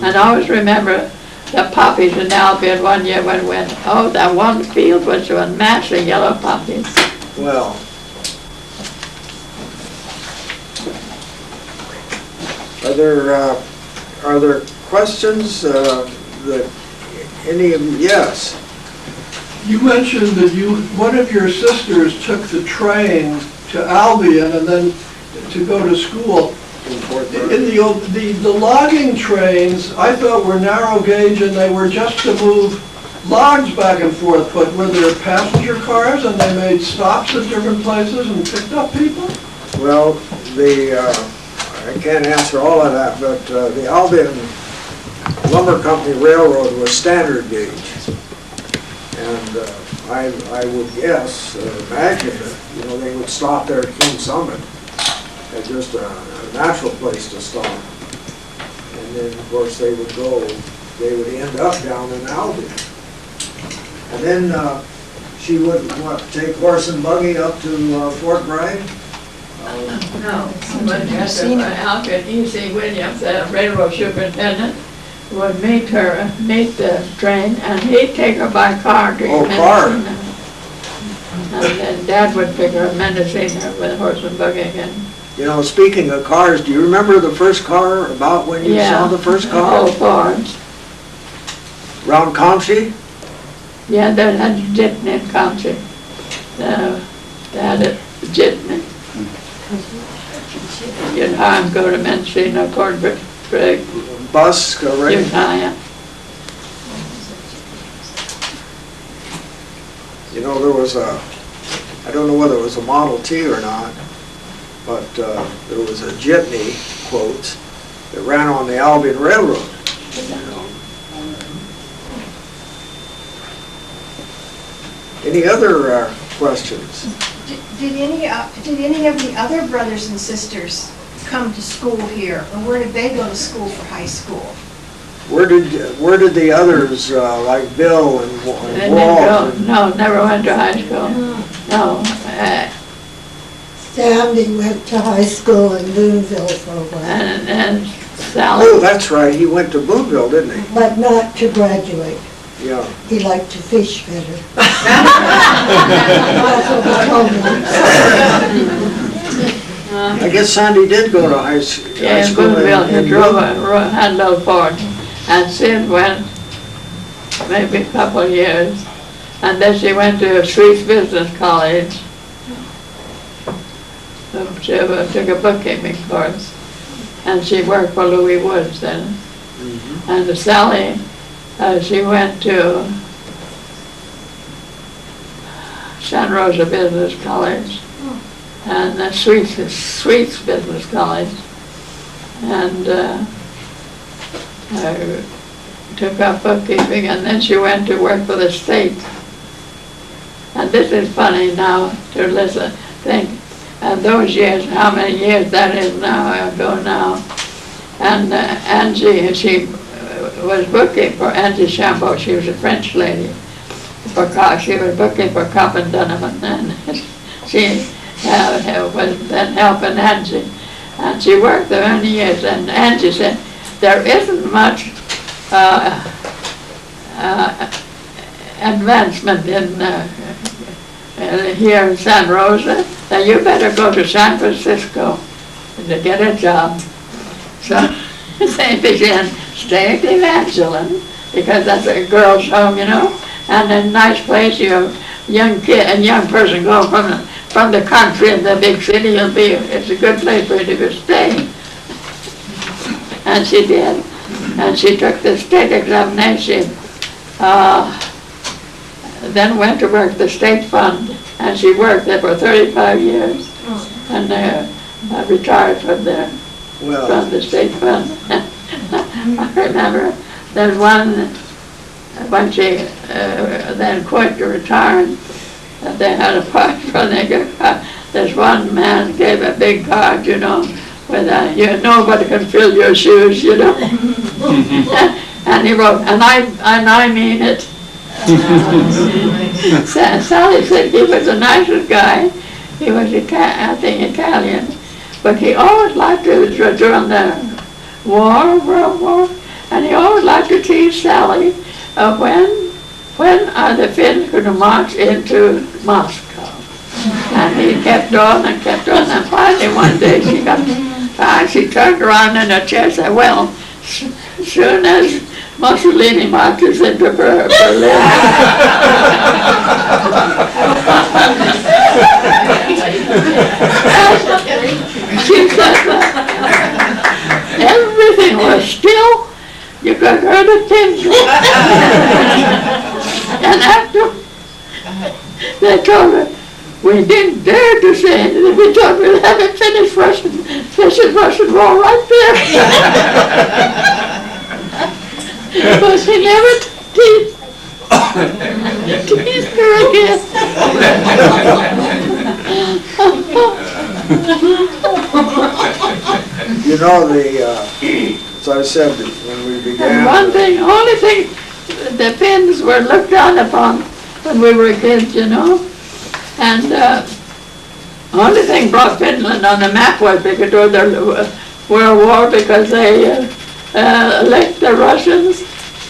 B: And I always remember the poppies in Albion one year when we went, oh, that one field was with massive yellow poppies.
A: Well, are there questions that any of you, yes?
G: You mentioned that one of your sisters took the train to Albion and then to go to school. In the logging trains, I thought were narrow gauge and they were just to move logs back and forth, but were there passenger cars and they made stops at different places and picked up people?
A: Well, I can't answer all of that, but the Albion Lumber Company Railroad was standard gauge. And I would guess, imagine that, they would stop there at King Summit at just a natural place to stop. And then, of course, they would end up down in Albion. And then she would, take horse and buggy up to Fort Bragg?
B: No, but Alfred E.C. Williams, the railroad superintendent, would meet the train, and he'd take her by car to
A: Oh, car.
B: Mendocino. And then Dad would pick her at Mendocino with a horse and buggy again.
A: You know, speaking of cars, do you remember the first car, about when you saw the first car?
B: All Fords.
A: Around Comptche?
B: Yeah, they had a jitney in Comptche. They had a jitney. You'd hire them, go to Mendocino, Cornbrook,
A: Bus, correct?
B: you'd hire.
A: You know, there was a, I don't know whether it was a Model T or not, but there was a jitney, quotes, that ran on the Albion Railroad. Any other questions?
C: Did any of the other brothers and sisters come to school here, or where did they go to school for high school?
A: Where did the others, like Bill and
B: They
A: Walt?
B: didn't go, no, never went to high school. No,
H: Sandy went to high school in Boonville for a while,
B: and
A: Oh,
B: Sally,
A: that's right, he went to Boonville, didn't he?
H: but not to graduate.
A: Yeah.
H: He liked to fish better. That's what he told me.
A: I guess Sandy did go to high school.
B: yeah, in Boonville, he drove, had little Ford. And Sid went maybe a couple of years, and then she went to Sweet's Business College. She took a bookkeeping course, and she worked for Louis Woods then. And Sally, she went to Santa Rosa Business College, and Sweet's Business College, and took up bookkeeping, and then she went to work for the state. And this is funny now to listen, think, and those years, how many years that is now, ago now. And Angie, she was booking for Angie Chambeau, she was a French lady. She was booking for Cobb and Donovan, and she was then helping Angie. And she worked there many years, and Angie said, there isn't much advancement in here in San Rosa, then you better go to San Francisco to get a job. So they began stay at Evangeline, because that's a girl's home, you know, and a nice place. You're a young kid, a young person going from the country in the big city, it's a good place for you to stay. And she did. And she took the state examination, then went to work the state fund, and she worked there for 35 years, and retired from there, from the state fund. I remember there's one, when she then quit to retire, they had a party for their car. There's one man gave a big card, you know, with nobody can fill your shoes, you know. And he wrote, and I mean it. Sally said he was the nicest guy. He was, I think, Italian. But he always liked to, during the World War, and he always liked to tease Sally when are the Finns going to march into Moscow? And he kept on, and finally one day she turned around in her chair and said, well, soon as Mussolini marches into Berlin. She said everything was still. You could hear the pins. And after they told her, we didn't dare to say anything. We thought we'd have it finished Russian war right there. But she never teased her again.
A: You know, as I said when we began.
B: And only thing, the Finns were looked down upon when we were kids, you know. And Only thing brought Finland on the map was because of the World War, because they licked the Russians.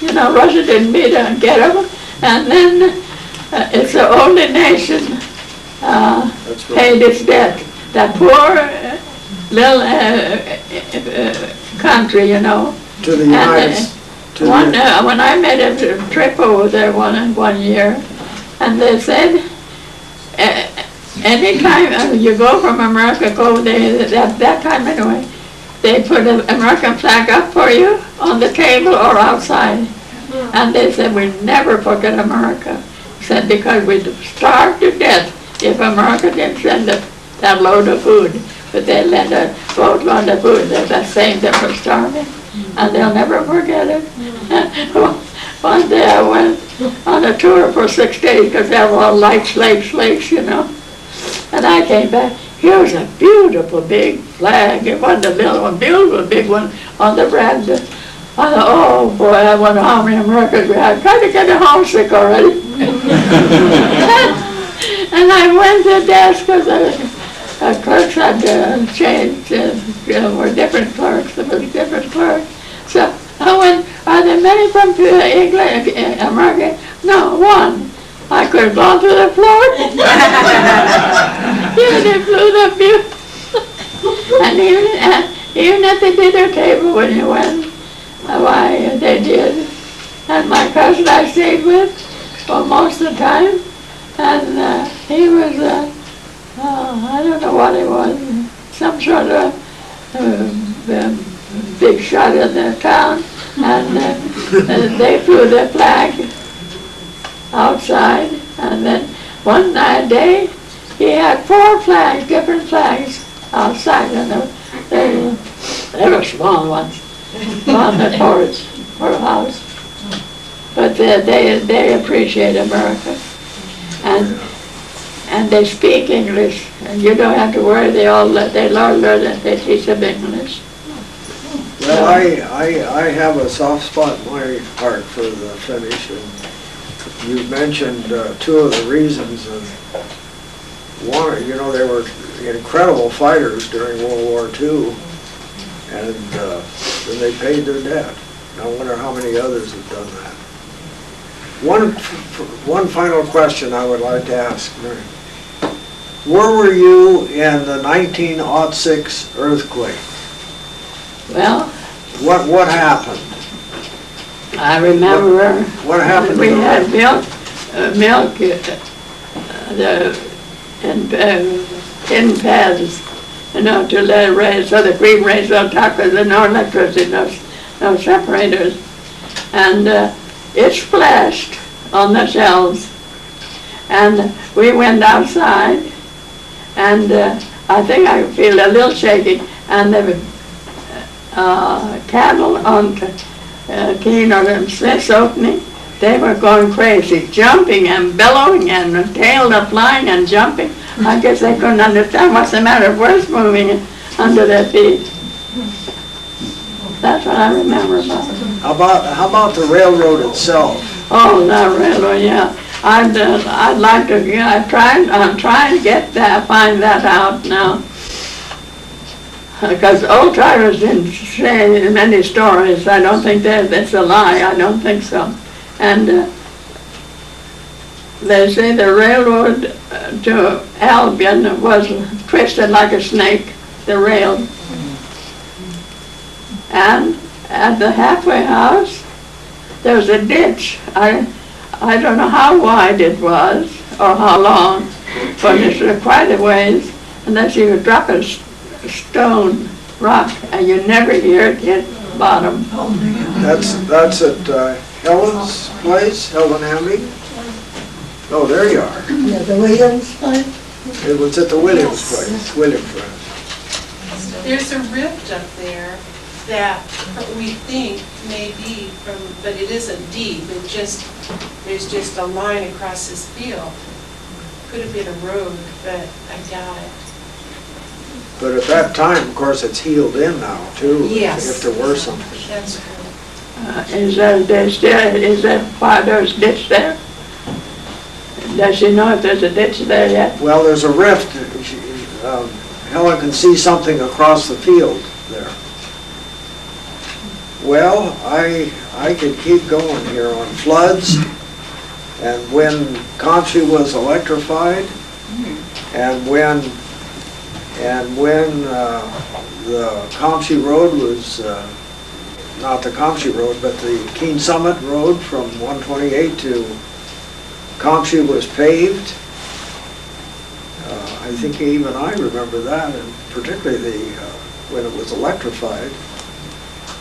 B: You know, Russia didn't beat them and get them. And then it's the only nation
A: That's right.
B: paid its debt. That poor little country, you know.
A: To the
B: And,
A: United, to
B: One,
A: the,
B: when I made a trip over there one year, and they said, anytime you go from America, go there, that time anyway, they put an American flag up for you on the table or outside. And they said, we never forget America. Said, because we'd starve to death if America didn't send that load of food. But they lent a boatload of food, that same that were starving. And they'll never forget it. One day I went on a tour for 6 days because they were all lakes, you know. And I came back. Here's a beautiful big flag. It wasn't a little one, beautiful big one on the veranda. I thought, oh boy, I wonder how many Americans we had. Kind of getting homesick already. And I went to the desk because the clerks had changed. Were different clerks. There was different clerks. So I went, are there many from England, America? No, one. I could have gone through the floor. Yeah, they flew the view. And even at the dinner table when you went, why, they did. And my cousin I stayed with for most of the time. And he was, I don't know what he was, some sort of big shot in the town. And they flew the flag outside, and then one day he had 4 flags, different flags outside, and they were small ones on the porch for a house. But they appreciate America, and they speak English, and you don't have to worry. They learn that they teach them English.
A: well, I have a soft spot in my heart for the Finnish, and you mentioned 2 of the reasons. One, you know, they were incredible fighters during World War II, and then they paid their debt. I wonder how many others have done that. One final question I would like to ask, Mary. Where were you in the 1906 earthquake?
B: Well,
A: What happened?
B: I remember
A: What happened?
B: we had milk in pads, you know, to let it raise, so the cream raised on top because there's no electricity, no separators. And it splashed on the shelves. And we went outside, and I think I feel a little shaky, and the cattle on Keene or Smith's opening, they were going crazy, jumping and bellowing and the tail are flying and jumping. I guess they couldn't understand what's the matter, words moving under their feet. That's what I remember about it.
A: How about the railroad itself?
B: Oh, the railroad, yeah. I'd like to, yeah, I'm trying to get that, find that out now. Because old timers didn't say many stories. I don't think that's a lie. I don't think so. And they say the railroad to Albion was twisted like a snake, the rail. And at the halfway house, there was a ditch. I don't know how wide it was or how long, but it's quite a ways. Unless you would drop a stone, rock, and you never hear it hit bottom.
A: That's at Helen's place, Helen Hamby? Oh, there you are.
H: Yeah, the Williams place.
A: It was at the Williams place, Williams place.
C: There's a rift up there that we think may be from, but it isn't deep, there's just a line across this field. Could have been a road, but I doubt it.
A: But at that time, of course, it's healed in now, too.
C: Yes.
A: If there were something.
C: That's correct.
B: Is that why there's a ditch there? Does she know if there's a ditch there yet?
A: Well, there's a rift. Helen can see something across the field there. Well, I could keep going here on floods, and when Comptche was electrified, and when the Comptche Road was, not the Comptche Road, but the Keene Summit Road from 128 to Comptche was paved. I think even I remember that, and particularly when it was electrified.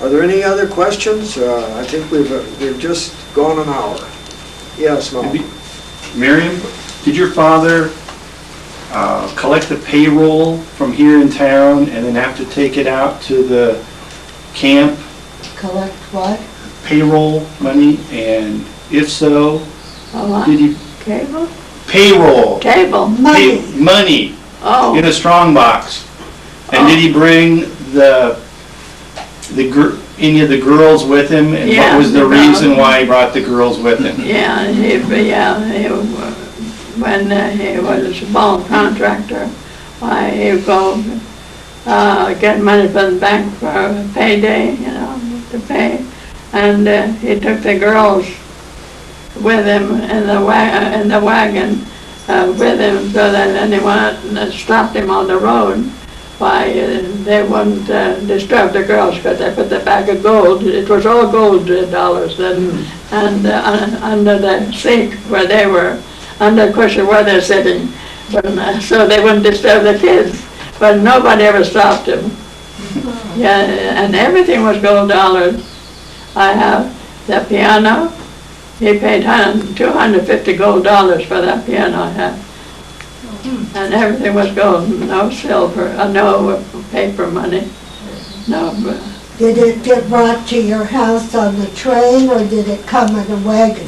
A: Are there any other questions? I think we've just gone an hour. Yes, Mo?
I: Miriam, did your father collect the payroll from here in town and then have to take it out to the camp,
H: Collect what?
I: payroll money? And if so,
B: Oh,
I: did he,
B: cable?
I: payroll,
B: Cable.
H: Money.
I: money
B: Oh,
I: in a strong box? And did he bring any of the girls with him? And
B: Yeah,
I: what was the
B: the girls.
I: reason why he brought the girls with him?
B: yeah, when he was a ball contractor, why he'd go get money from the bank for payday, to pay. And he took the girls with him in the wagon with him, so that anyone stopped him on the road, why they wouldn't disturb the girls, because they put the bag of gold, it was all gold dollars then, and under the seat where they were, under the cushion where they're sitting, but, so they wouldn't disturb the kids, but nobody ever stopped him. Yeah, and everything was gold dollars. I have the piano, he paid $250 gold dollars for that piano I had. And everything was gold, no silver, no paper money, no.
H: Did it get brought to your house on the train, or did it come in a wagon?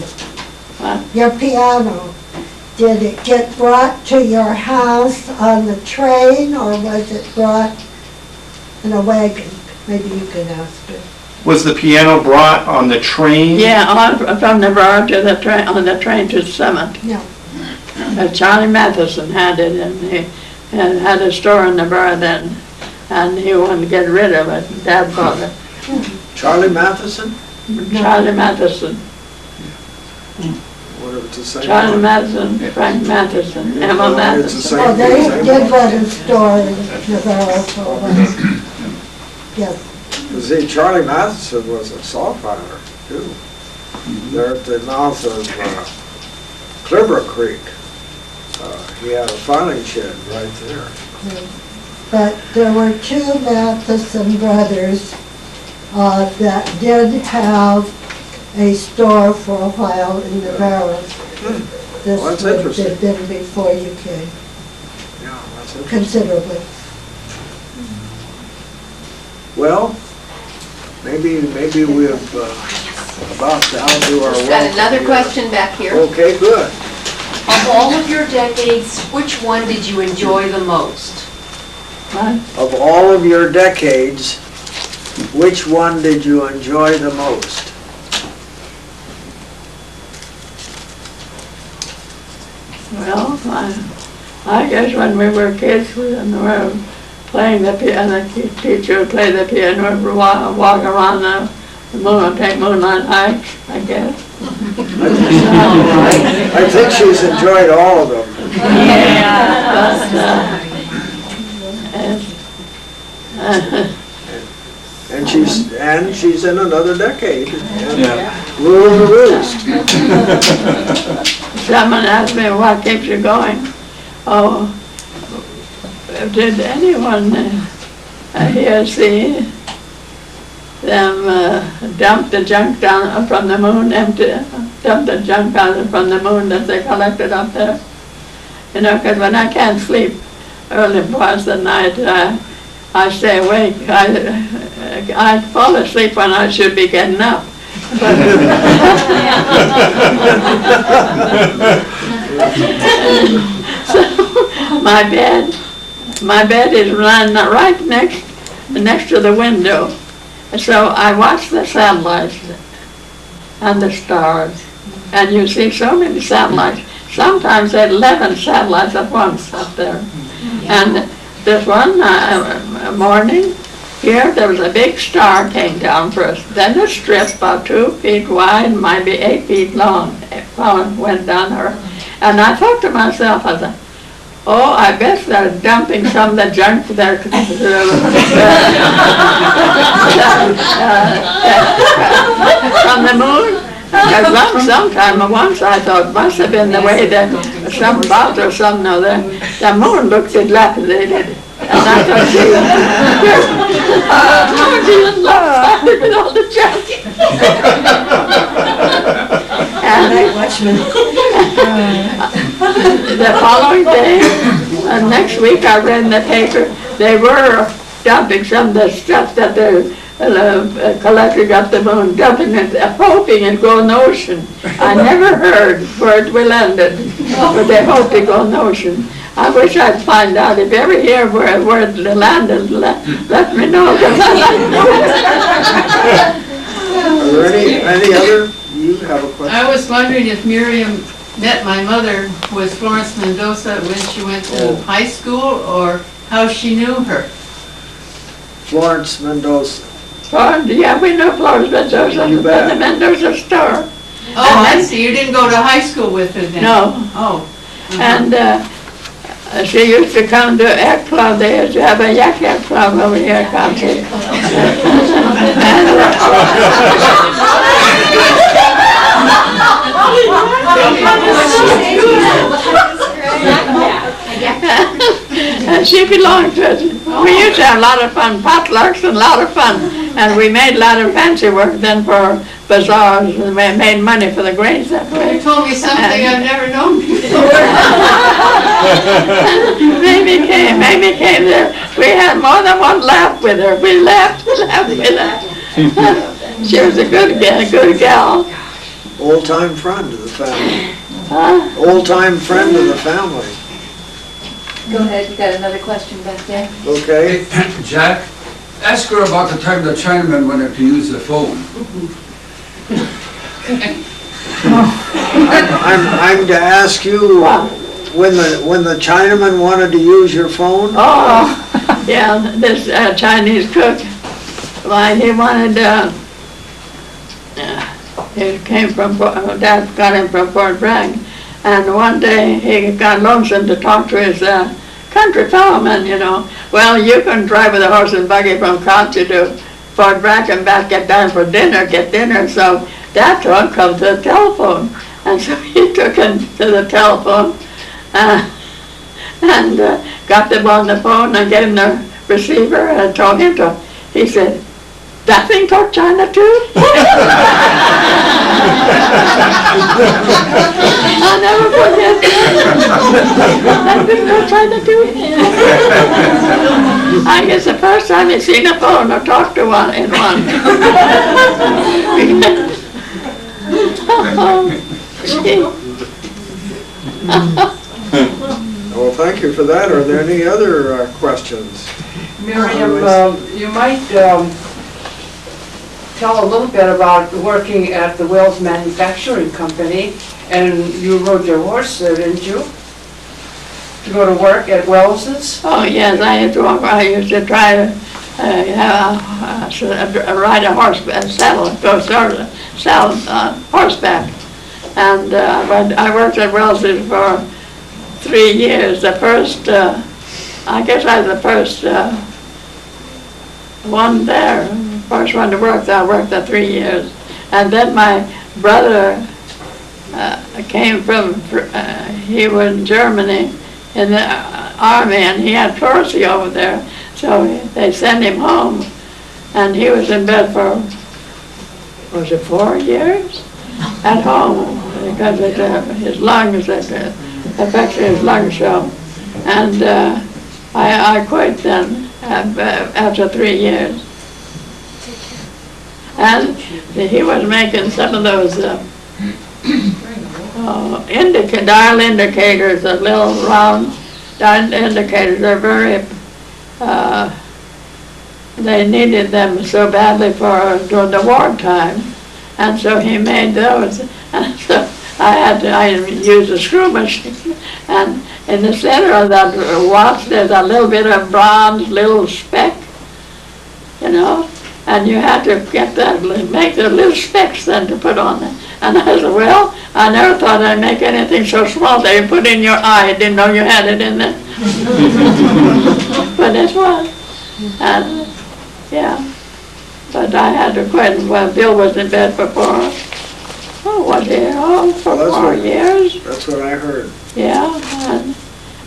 B: What?
H: Your piano, did it get brought to your house on the train, or was it brought in a wagon? Maybe you can ask her.
I: Was the piano brought on the train?
B: Yeah, from Navarro to the train, on the train to the summit.
H: No.
B: Charlie Matheson had it, and he had a store in Navarro then, and he wanted to get rid of it. Dad bought it.
A: Charlie Matheson?
B: Charlie Matheson.
A: What if it's the same
B: Charlie
A: one?
B: Matheson, Frank Matheson, Emma
A: No, it's the
B: Matheson.
A: same-
H: Oh, they
A: same
H: did
A: one.
H: run a store in Navarro for a while. Yes.
A: See, Charlie Matheson was a sawfiler, too. There at the mouth of Clearbrook Creek. He had a filing shed right there.
H: But there were two Matheson brothers that did have a store for a while in Navarro. This
A: Well, that's
H: would
A: interesting.
H: have been before you came,
A: Yeah, that's it.
H: considerably.
A: Well, maybe we've about to outdo our
C: Got
A: welcome
C: another
A: here.
C: question back here.
A: Okay, good.
C: Of all of your decades, which one did you enjoy the most?
B: What?
A: Of all of your decades, which one did you enjoy the most?
B: Well, I guess when we were kids, we were playing the piano, the teacher would play the piano, and walk around the moon, take moonlight hikes, I guess.
A: I think she's enjoyed all of them. And she's in another decade. And
I: Yeah.
A: rule the roost.
B: Someone asked me, what keeps you going? Oh, did anyone here see them dump the junk down from the moon, dump the junk down from the moon that they collected up there? Because when I can't sleep early parts of the night, I stay awake. I fall asleep when I should be getting up. So my bed is right next to the window. So I watch the satellites and the stars, and you see so many satellites. Sometimes there are 11 satellites at once up there. And this one morning, here there was a big star came down first. Then a strip about 2 feet wide, maybe 8 feet long, went down her. And I thought to myself, I thought, oh, I bet they're dumping some of the junk there from the moon. Because once I thought, must have been the way that some boat or something or the moon looked dilapidated. And I thought, how do you love with all the junk? And the following day, next week, I read in the paper, they were dumping some of the stuff that they're collecting up the moon, dumping it, hoping it go in the ocean. I never heard where it will end it, but they hope it go in the ocean. I wish I'd find out. If you ever hear where it landed, let me know, because I'd like to know.
A: Are there any other, you have a question?
J: I was wondering if Miriam met my mother with Florence Mendoza when she went to high school, or how she knew her.
A: Florence Mendoza.
B: Yeah, we know Florence Mendoza,
A: You bet.
B: the Mendoza store.
J: Oh, I see, you didn't go to high school with her then?
B: No.
J: Oh.
B: And she used to come to Yak Club. They used to have a Yak Club over here at Comptche. And she belonged to it. We used to have a lot of fun, potlucks and a lot of fun. And we made a lot of fancy work then for bazaars, and we made money for the grains that way.
J: You told me something I've never known before.
B: Mamie came there. We had more than one laugh with her. We laughed with her. She was a good gal.
A: Old-time friend of the family.
B: Huh?
A: Old-time friend of the family.
C: Go ahead, you got another question back there?
A: Okay?
K: Jack, ask her about the time the Chinaman wanted to use the phone.
A: I'm to ask you, when the Chinaman wanted to use your phone?
B: Oh, yeah, this Chinese cook, why, he wanted, he came from, Dad got him from Fort Bragg, and one day he got lonesome to talk to his country fellowman, you know. Well, you can drive with a horse and buggy from Comptche to Fort Bragg and back, get down for dinner, get dinner, so Dad told him, come to the telephone. And so he took him to the telephone, and got them on the phone and gave him the receiver and told him to, he said, that thing talk China too? I'll never forget that thing talk China too? I guess the first time he seen a phone or talked to one in one.
A: Well, thank you for that. Are there any other questions?
D: Miriam, you might tell a little bit about working at the Wells Manufacturing Company, and you rode your horse there, didn't you? To go to work at Wells's?
B: Oh, yes, I used to try to ride a horse, saddle horseback. And I worked at Wells's for 3 years. The first, I guess I was the first one there, first one to work there. I worked there 3 years. And then my brother came from, he was in Germany in the army, and he had pleurisy over there. So they sent him home, and he was in bed for, was it 4 years? At home, because his lungs, affected his lung show. And I quit then, after 3 years. And he was making some of those dial indicators, the little round dial indicators. They're very, they needed them so badly for during the wartime. And so he made those. And so I used a screw machine, and in the center of that watch, there's a little bit of bronze little speck, you know, and you had to get that, make the little specks then to put on it. And I said, well, I never thought I'd make anything so small that you put in your eye. I didn't know you had it in there. But it was. And, yeah. But I had to quit. Well, Bill was in bed for for 4 years.
A: That's what I heard.
B: Yeah,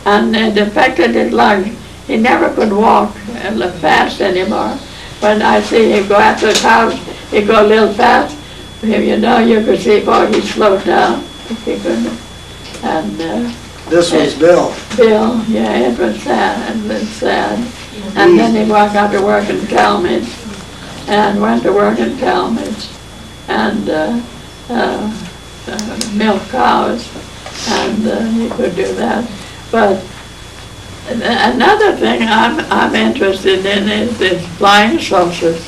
B: and it affected his lungs. He never could walk fast anymore. When I see him go after the house, he'd go a little fast. You know, you could see, boy, he slowed down. He couldn't. And
A: This was Bill.
B: Bill, yeah, it was sad. It was sad. And then he walked out to work in Talmadge, and went to work in Talmadge, and milk cows, and he could do that. But another thing I'm interested in is flying saucers.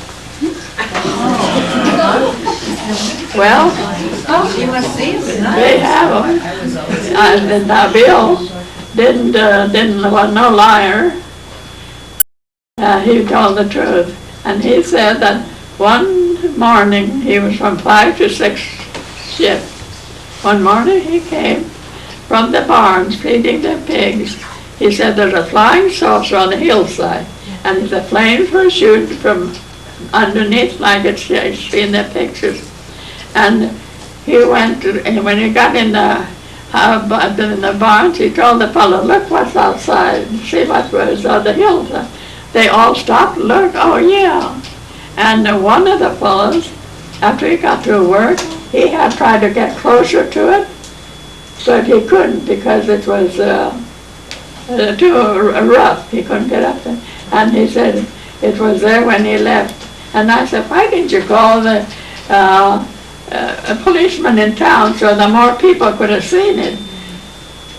B: Well,
C: You must see it.
B: they have them. And now Bill was no liar. He told the truth. And he said that one morning, he was from 5 to 6 shift. One morning he came from the barns feeding the pigs. He said there's a flying saucer on the hillside. And the flames were shooting from underneath like it's in the pictures. And he went to, and when he got in the barns, he told the fellow, look what's outside, see what was on the hillside. They all stopped, look, oh yeah. And one of the fellows, after he got through work, he had tried to get closer to it, but he couldn't because it was too rough. He couldn't get up there. And he said it was there when he left. And I said, why didn't you call the a policeman in town so the more people could have seen it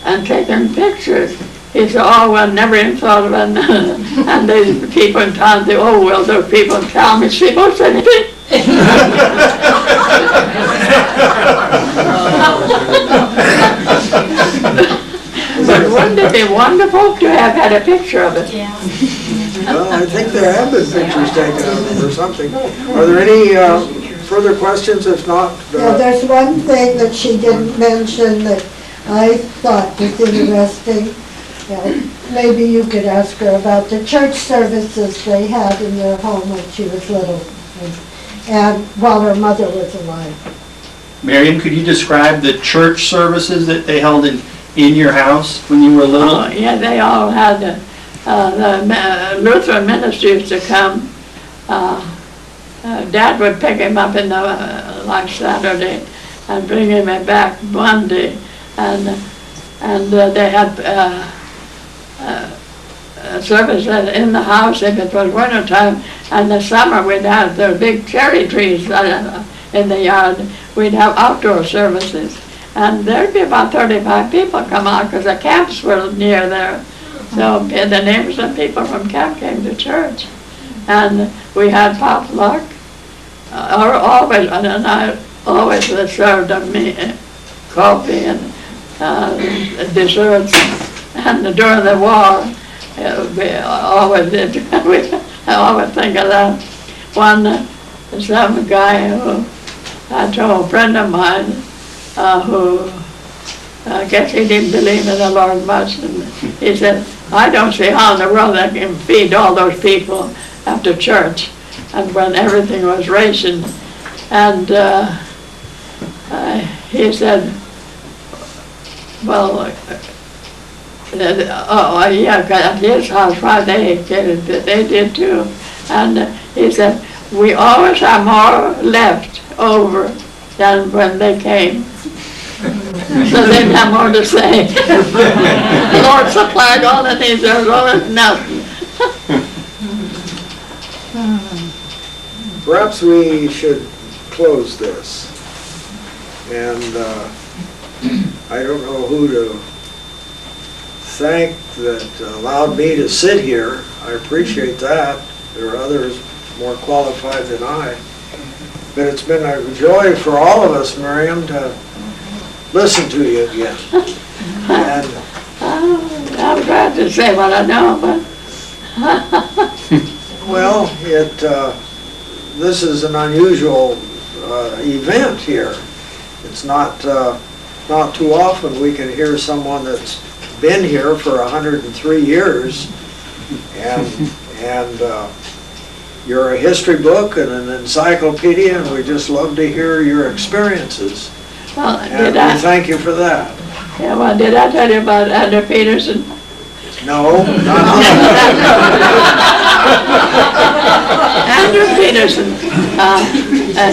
B: and taken pictures? He said, oh, well, never even thought of it. And the people in town say, oh, well, the people in town, it's people said anything. But wouldn't it be wonderful to have had a picture of it?
C: Yeah.
A: Well, I think there have been pictures taken of it or something. Are there any further questions? If not,
H: Yeah, there's one thing that she didn't mention that I thought was interesting. Maybe you could ask her about the church services they had in their home when she was little, and while her mother was alive.
I: Miriam, could you describe the church services that they held in your house when you were little?
B: Oh, yeah, they all had the Lutheran minister used to come. Dad would pick him up in the like Saturday and bring him back Monday, and they had service in the house if it was winter time. And the summer we'd have the big cherry trees in the yard. We'd have outdoor services, and there'd be about 35 people come out because the camps were near there. So the neighbors and people from camp came to church, and we had potluck. Always, and I always served them coffee and desserts. And during the war, we always did. I always think of that. Some guy who I told a friend of mine who I guess he didn't believe in the Lord much, and he said, I don't see how in the world I can feed all those people after church, and when everything was rationed. And he said, well, yeah, at his house, right, they did too. And he said, we always have more left over than when they came. So they didn't have more to say. The Lord supplied all the needs, there was always nothing.
A: perhaps we should close this. And I don't know who to thank that allowed me to sit here. I appreciate that. There are others more qualified than I. But it's been a joy for all of us, Miriam, to listen to you again. And
B: I'm glad to say what I know, but
A: well, this is an unusual event here. It's not too often we can hear someone that's been here for 103 years, and you're a history book and an encyclopedia, and we just love to hear your experiences.
B: well,
A: And
B: did
A: we thank you for that.
B: Yeah, well, did I tell you about Andrew Peterson?
A: No, not
B: Andrew Peterson,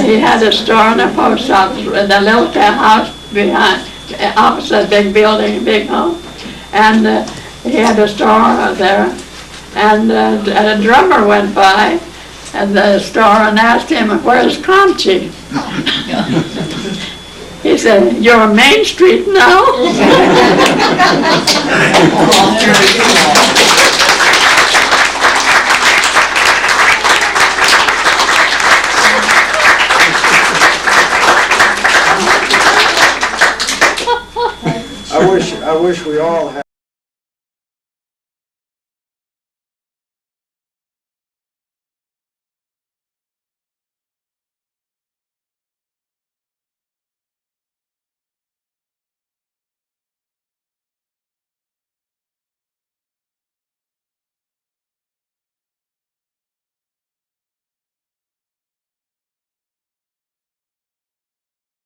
B: he had a store in a post office with a little house behind, opposite big building, big home. And he had a store there, and a drummer went by at the store and asked him, "Where's Comptche?" He said, "You're on Main Street now?"
A: I wish we all had